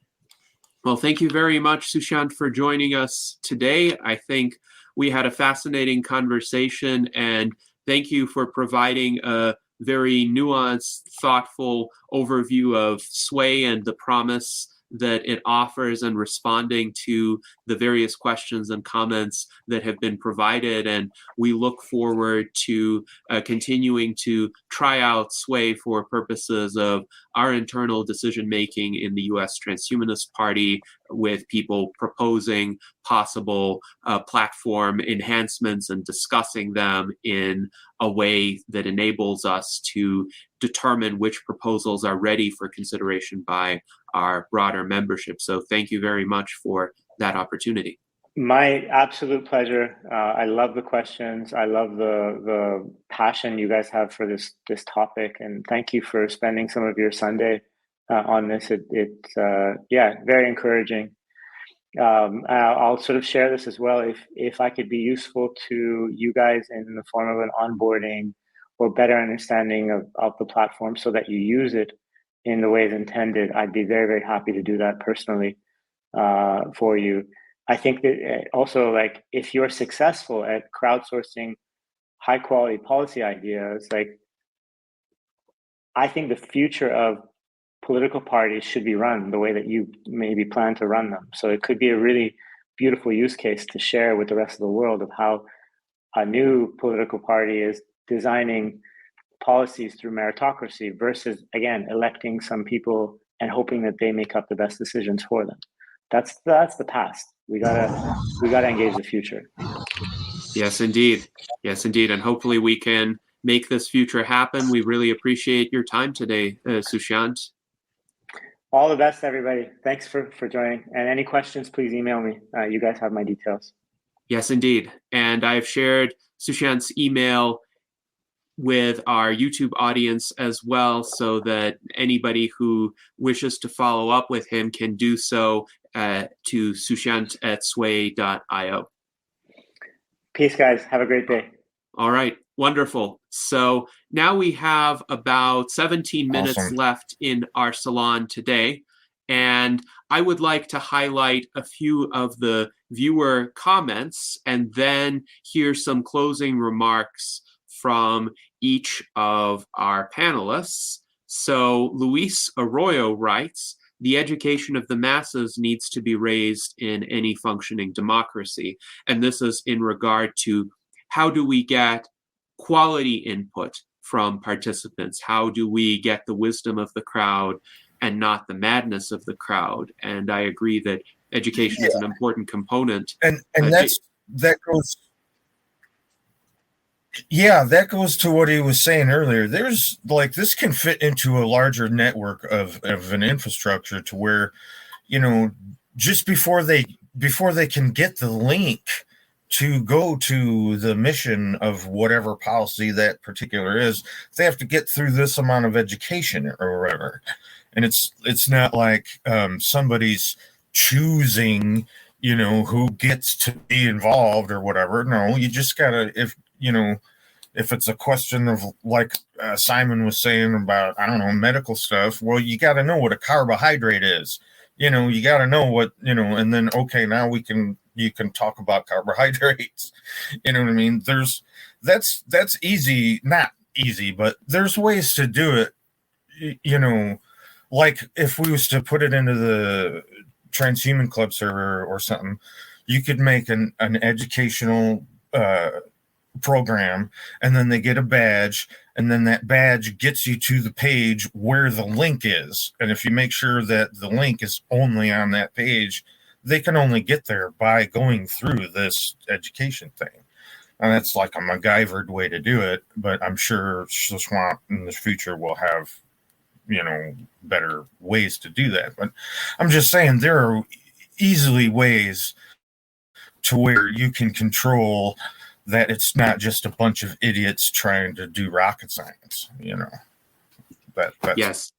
Well, thank you very much, Soushiant, for joining us today. I think we had a fascinating conversation, and thank you for providing a very nuanced, thoughtful overview of Sway and the promise that it offers, and responding to the various questions and comments that have been provided. And we look forward to continuing to try out Sway for purposes of our internal decision making in the U.S. Transhumanist Party, with people proposing possible platform enhancements and discussing them in a way that enables us to determine which proposals are ready for consideration by our broader membership. So thank you very much for that opportunity. My absolute pleasure. I love the questions. I love the passion you guys have for this topic, and thank you for spending some of your Sunday on this. It's very encouraging. I'll sort of share this as well. If I could be useful to you guys in the form of an onboarding or better understanding of the platform so that you use it in the ways intended, I'd be very, very happy to do that personally for you. I think that also, like, if you're successful at crowdsourcing high quality policy ideas, like, I think the future of political parties should be run the way that you maybe plan to run them. So it could be a really beautiful use case to share with the rest of the world of how a new political party is designing policies through meritocracy versus, again, electing some people and hoping that they make up the best decisions for them. That's the past. We gotta engage the future. Yes, indeed. Yes, indeed. And hopefully we can make this future happen. We really appreciate your time today, Soushiant. All the best, everybody. Thanks for joining. And any questions, please email me. You guys have my details. Yes, indeed. And I've shared Soushiant's email with our YouTube audience as well, so that anybody who wishes to follow up with him can do so to soushiant@sway.io. Peace, guys. Have a great day. All right. Wonderful. So now we have about 17 minutes Awesome. left in our salon today. And I would like to highlight a few of the viewer comments and then hear some closing remarks from each of our panelists. So Luis Arroyo writes, "The education of the masses needs to be raised in any functioning democracy." And this is in regard to how do we get quality input from participants? How do we get the wisdom of the crowd and not the madness of the crowd? And I agree that education is an important component. And that goes to what he was saying earlier. There's like, this can fit into a larger network of an infrastructure to where, you know, just before they can get the link to go to the mission of whatever policy that particular is, they have to get through this amount of education or whatever. And it's not like somebody's choosing, you know, who gets to be involved or whatever. No, you just gotta, if it's a question of, like Simon was saying about, I don't know, medical stuff, well, you got to know what a carbohydrate is. You know, you got to know what, you know, and then, okay, now you can talk about carbohydrates. You know what I mean? That's easy, not easy, but there's ways to do it. You know, like if we was to put it into the Transhuman Club server or something, you could make an educational program, and then they get a badge, and then that badge gets you to the page where the link is. And if you make sure that the link is only on that page, they can only get there by going through this education thing. And that's like a MacGyvered way to do it, but I'm sure the Swamp in the future will have, you know, better ways to do that. But I'm just saying there are easily ways to where you can control that it's not just a bunch of idiots trying to do rocket science, you know. That's yes.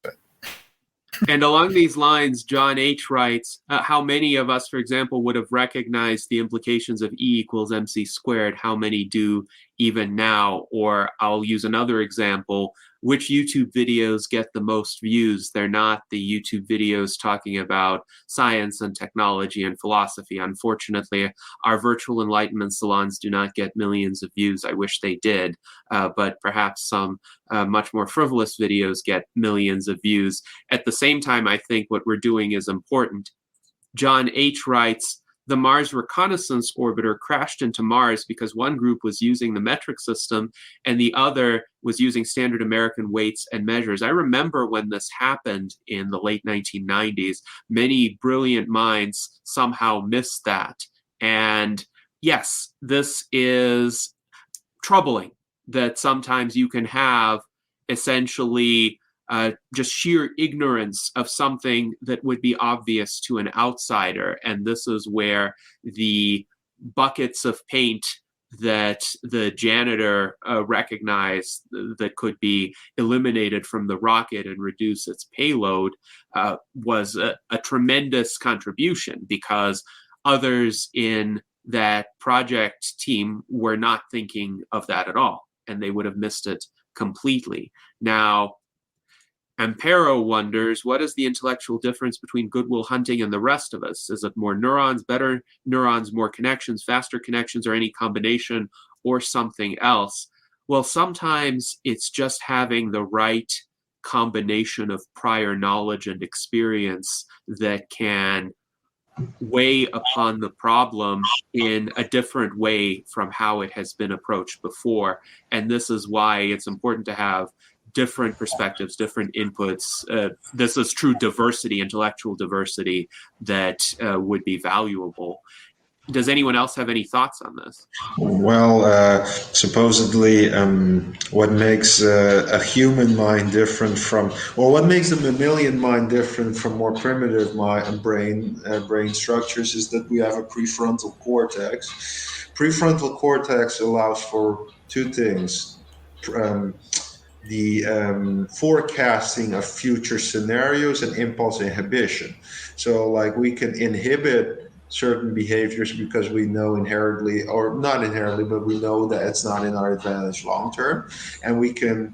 And along these lines, John H. writes, how many of us, for example, would have recognized the implications of E equals MC squared? How many do even now. Or I'll use another example. Which YouTube videos get the most views? They're not the YouTube videos talking about science and technology and philosophy. Unfortunately, our virtual enlightenment salons do not get millions of views. I wish they did, but perhaps some much more frivolous videos get millions of views. At the same time, I think what we're doing is important. John H. writes, the Mars Reconnaissance Orbiter crashed into Mars because one group was using the metric system and the other was using standard American weights and measures. I remember when this happened in the late 1990s, many brilliant minds somehow missed that. And yes, this is troubling that sometimes you can have essentially just sheer ignorance of something that would be obvious to an outsider. And this is where the buckets of paint that the janitor recognized that could be eliminated from the rocket and reduce its payload was a tremendous contribution, because others in that project team were not thinking of that at all, and they would have missed it completely. Now, Ampero wonders, what is the intellectual difference between Goodwill Hunting and the rest of us? Is it more neurons, better neurons, more connections, faster connections, or any combination, or something else? Well, sometimes it's just having the right combination of prior knowledge and experience that can weigh upon the problem in a different way from how it has been approached before. And this is why it's important to have different perspectives, different inputs. This is true diversity, intellectual diversity, that would be valuable. Does anyone else have any thoughts on this? Well, supposedly, what makes a human mind different from, or what makes a mammalian mind different from more primitive brain structures is that we have a prefrontal cortex. Prefrontal cortex allows for two things. The forecasting of future scenarios and impulse inhibition. So like we can inhibit certain behaviors because we know inherently, or not inherently, but we know that it's not in our advantage long term, and we can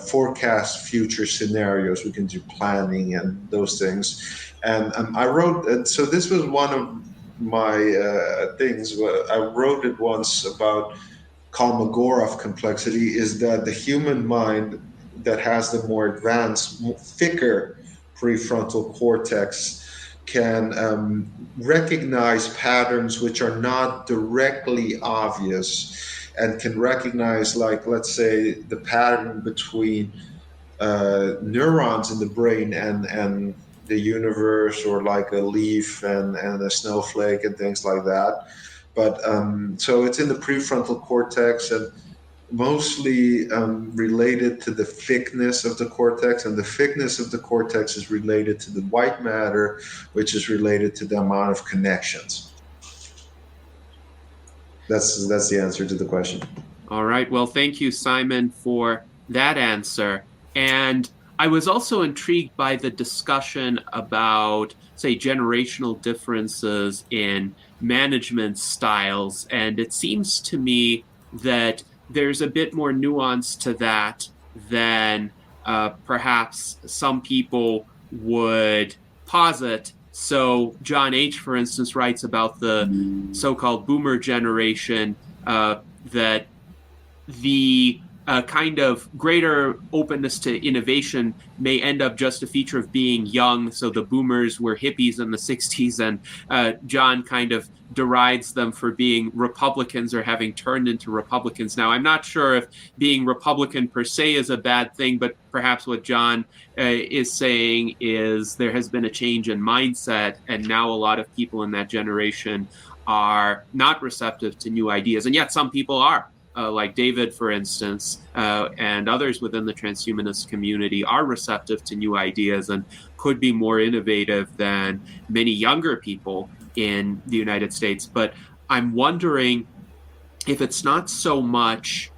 forecast future scenarios. We can do planning and those things. And I wrote, so this was one of my things. I wrote it once about Kolmogorov complexity, is that the human mind that has the more advanced, thicker prefrontal cortex can recognize patterns which are not directly obvious, and can recognize, like, let's say, the pattern between neurons in the brain and the universe, or like a leaf and a snowflake and things like that. But so it's in the prefrontal cortex, and mostly related to the thickness of the cortex, and the thickness of the cortex is related to the white matter, which is related to the amount of connections. That's the answer to the question. All right. Well, thank you, Simon, for that answer. And I was also intrigued by the discussion about, say, generational differences in management styles. And it seems to me that there's a bit more nuance to that than perhaps some people would posit. So John H., for instance, writes about the so-called boomer generation, that the kind of greater openness to innovation may end up just a feature of being young. So the boomers were hippies in the 60s, and John kind of derides them for being Republicans or having turned into Republicans. Now, I'm not sure if being Republican per se is a bad thing, but perhaps what John is saying is there has been a change in mindset, and now a lot of people in that generation are not receptive to new ideas, and yet some people are. Like David, for instance, and others within the transhumanist community are receptive to new ideas and could be more innovative than many younger people in the United States. But I'm wondering if it's not so much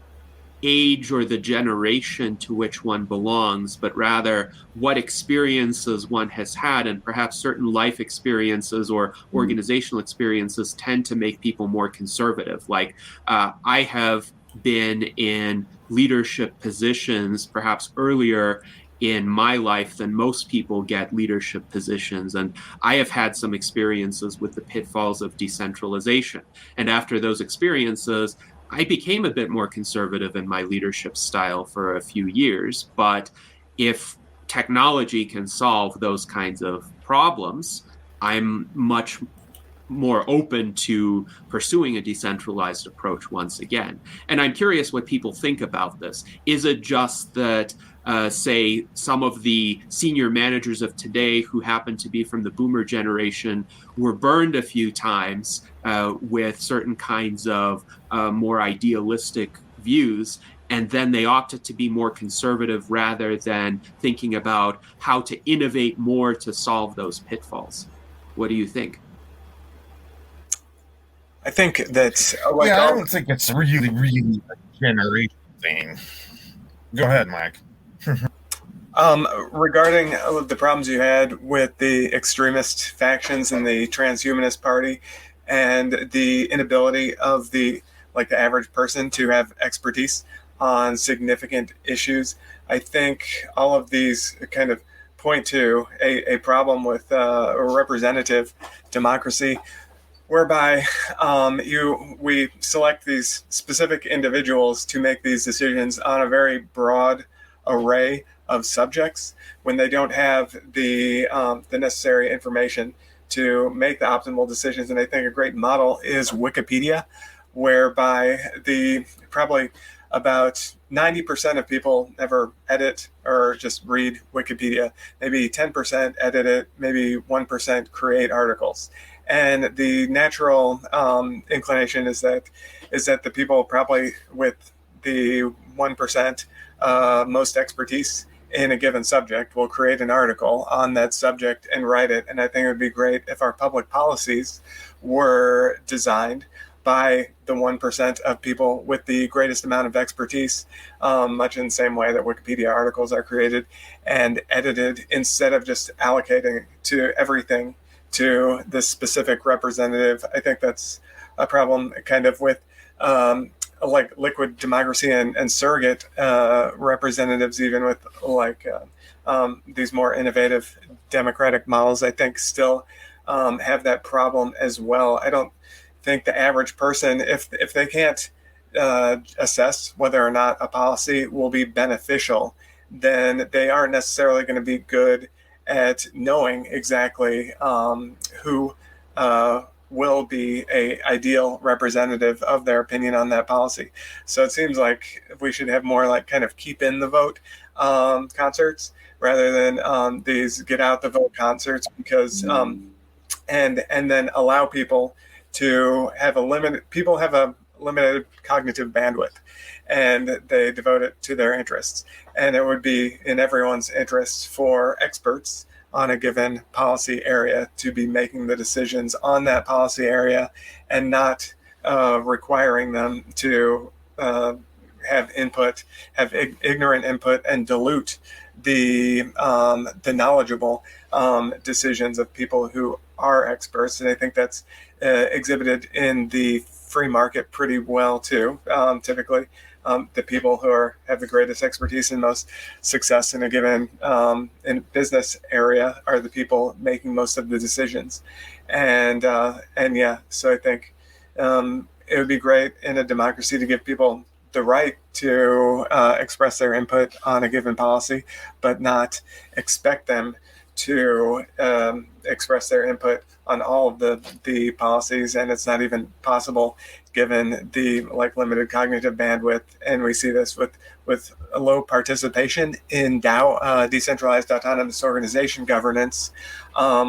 age or the generation to which one belongs, but rather what experiences one has had, and perhaps certain life experiences or organizational experiences tend to make people more conservative. Like I have been in leadership positions perhaps earlier in my life than most people get leadership positions. And I have had some experiences with the pitfalls of decentralization. And after those experiences, I became a bit more conservative in my leadership style for a few years. But if technology can solve those kinds of problems, I'm much more open to pursuing a decentralized approach once again. And I'm curious what people think about this. Is it just that, say, some of the senior managers of today who happen to be from the boomer generation were burned a few times with certain kinds of more idealistic views, and then they opted to be more conservative rather than thinking about how to innovate more to solve those pitfalls? What do you think? I think that I don't think it's really a generation thing. Go ahead, Mike. Regarding the problems you had with the extremist factions and the transhumanist party, and the inability of the average person to have expertise on significant issues, I think all of these kind of point to a problem with a representative democracy, whereby we select these specific individuals to make these decisions on a very broad array of subjects when they don't have the necessary information to make the optimal decisions. And I think a great model is Wikipedia, whereby probably about 90% of people never edit or just read Wikipedia. Maybe 10% edit it, maybe 1% create articles. And the natural inclination is that the people probably with the 1% most expertise in a given subject will create an article on that subject and write it. And I think it would be great if our public policies were designed by the 1% of people with the greatest amount of expertise, much in the same way that Wikipedia articles are created and edited, instead of just allocating to everything to this specific representative. I think that's a problem kind of with like liquid democracy and surrogate representatives, even with these more innovative democratic models, I think still have that problem as well. I don't think the average person, if they can't assess whether or not a policy will be beneficial, then they aren't necessarily going to be good at knowing exactly who will be a ideal representative of their opinion on that policy. So it seems like we should have more like kind of keep in the vote concerts rather than these get out the vote concerts, because and then allow people to have a limited cognitive bandwidth, and they devote it to their interests. And it would be in everyone's interests for experts on a given policy area to be making the decisions on that policy area, and not requiring them to have ignorant input and dilute the knowledgeable decisions of people who are experts. And I think that's exhibited in the free market pretty well too. Typically, the people who have the greatest expertise and most success in a given in business area are the people making most of the decisions. And yeah, so I think it would be great in a democracy to give people the right to express their input on a given policy, but not expect them to express their input on all of the policies. And it's not even possible given the limited cognitive bandwidth. And we see this with a low participation in DAO, decentralized autonomous organization governance,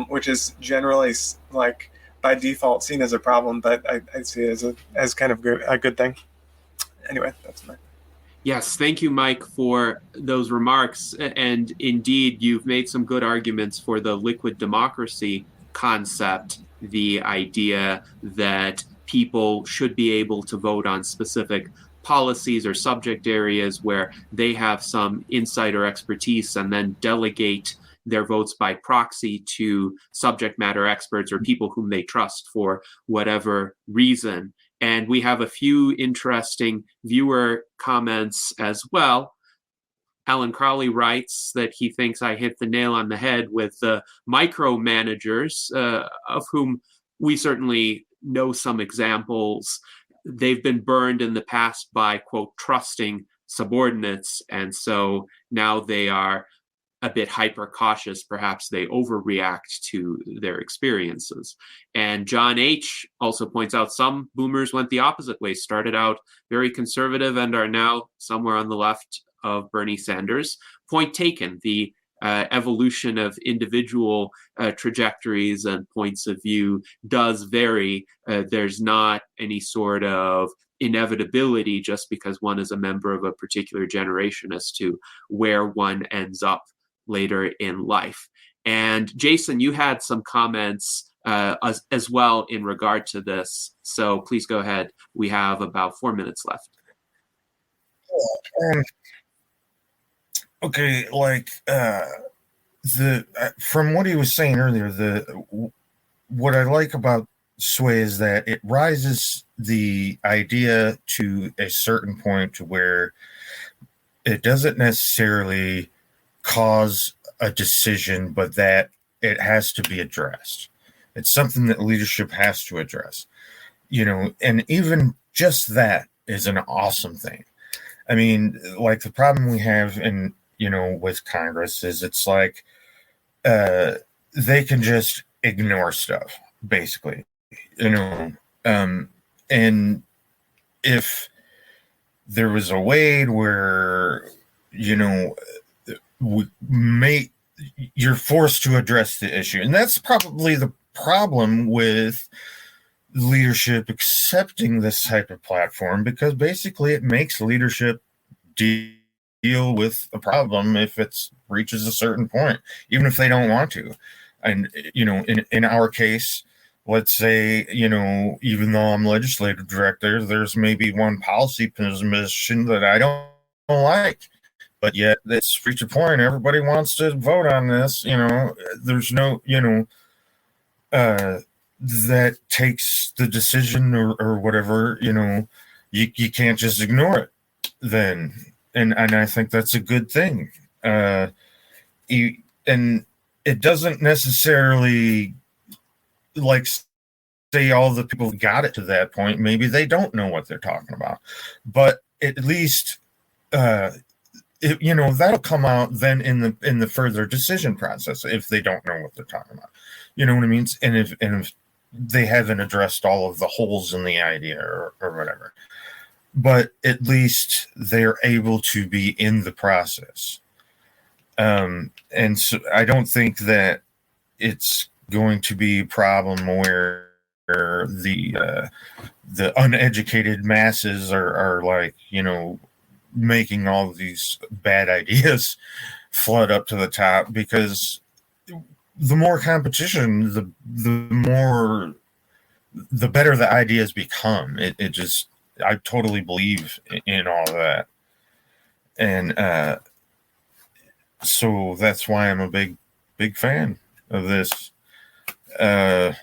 which is generally by default seen as a problem, but I see it as kind of a good thing. Anyway, that's my. Yes, thank you, Mike, for those remarks. And indeed, you've made some good arguments for the liquid democracy concept, the idea that people should be able to vote on specific policies or subject areas where they have some insight or expertise and then delegate their votes by proxy to subject matter experts or people whom they trust for whatever reason. And we have a few interesting viewer comments as well. Alan Crowley writes that he thinks I hit the nail on the head with the micromanagers, of whom we certainly know some examples. They've been burned in the past by, quote, trusting subordinates. And so now they are a bit hyper cautious. Perhaps they overreact to their experiences. And John H. also points out some boomers went the opposite way, started out very conservative and are now somewhere on the left of Bernie Sanders. Point taken. The evolution of individual trajectories and points of view does vary. There's not any sort of inevitability just because one is a member of a particular generation as to where one ends up later in life. And Jason, you had some comments as well in regard to this. So please go ahead. We have about 4 minutes left. Okay, like from what he was saying earlier, what I like about Sway is that it rises the idea to a certain point to where it doesn't necessarily cause a decision, but that it has to be addressed. It's something that leadership has to address, and even just that is an awesome thing. I mean, like the problem we have with Congress is it's like they can just ignore stuff, basically, and if there was a way where, you're forced to address the issue. And that's probably the problem with leadership accepting this type of platform, because basically it makes leadership deal with a problem if it reaches a certain point, even if they don't want to. And, in our case, let's say, even though I'm legislative director, there's maybe one policy position that I don't like. But yet it's reached a point, everybody wants to vote on this, there's no, that takes the decision or whatever, you can't just ignore it then. And I think that's a good thing. And it doesn't necessarily, like, say all the people who got it to that point, maybe they don't know what they're talking about. But at least, that'll come out then in the further decision process if they don't know what they're talking about. You know what I mean? And if they haven't addressed all of the holes in the idea or whatever. But at least they're able to be in the process. And so I don't think that it's going to be a problem where the uneducated masses are like, making all of these bad ideas flood up to the top, because the more competition, the better the ideas become. I totally believe in all of that. And so that's why I'm a big fan of this. I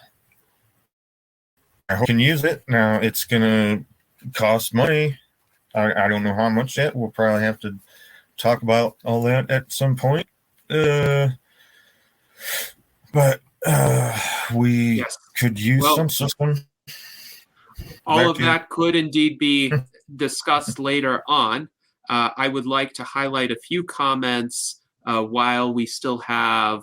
hope I can use it. Now it's going to cost money. I don't know how much yet. We'll probably have to talk about all that at some point. But we could use some system. All of that could indeed be discussed later on. I would like to highlight a few comments while we still have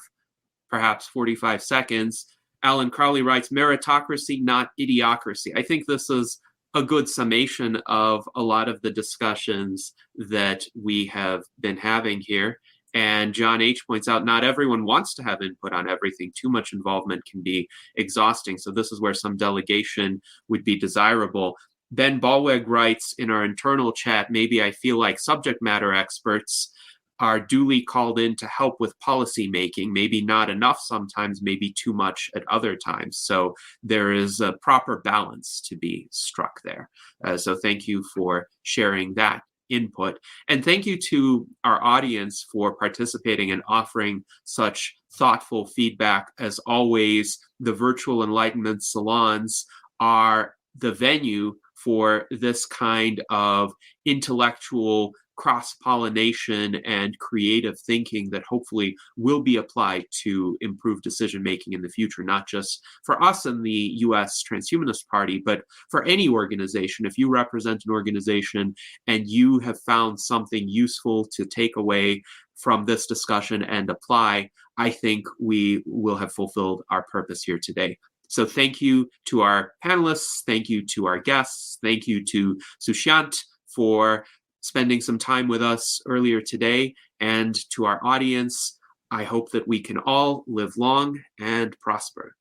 perhaps 45 seconds. Alan Crowley writes, meritocracy, not idiocracy. I think this is a good summation of a lot of the discussions that we have been having here. And John H. points out, not everyone wants to have input on everything. Too much involvement can be exhausting. So this is where some delegation would be desirable. Ben Ballweg writes in our internal chat, maybe I feel like subject matter experts are duly called in to help with policy making, maybe not enough sometimes, maybe too much at other times. So there is a proper balance to be struck there. So thank you for sharing that input. And thank you to our audience for participating and offering such thoughtful feedback. As always, the Virtual Enlightenment Salons are the venue for this kind of intellectual cross-pollination and creative thinking that hopefully will be applied to improve decision-making in the future, not just for us in the U.S. Transhumanist Party, but for any organization. If you represent an organization and you have found something useful to take away from this discussion and apply, I think we will have fulfilled our purpose here today. So thank you to our panelists, thank you to our guests, thank you to Soushiant for spending some time with us earlier today, and to our audience. I hope that we can all live long and prosper.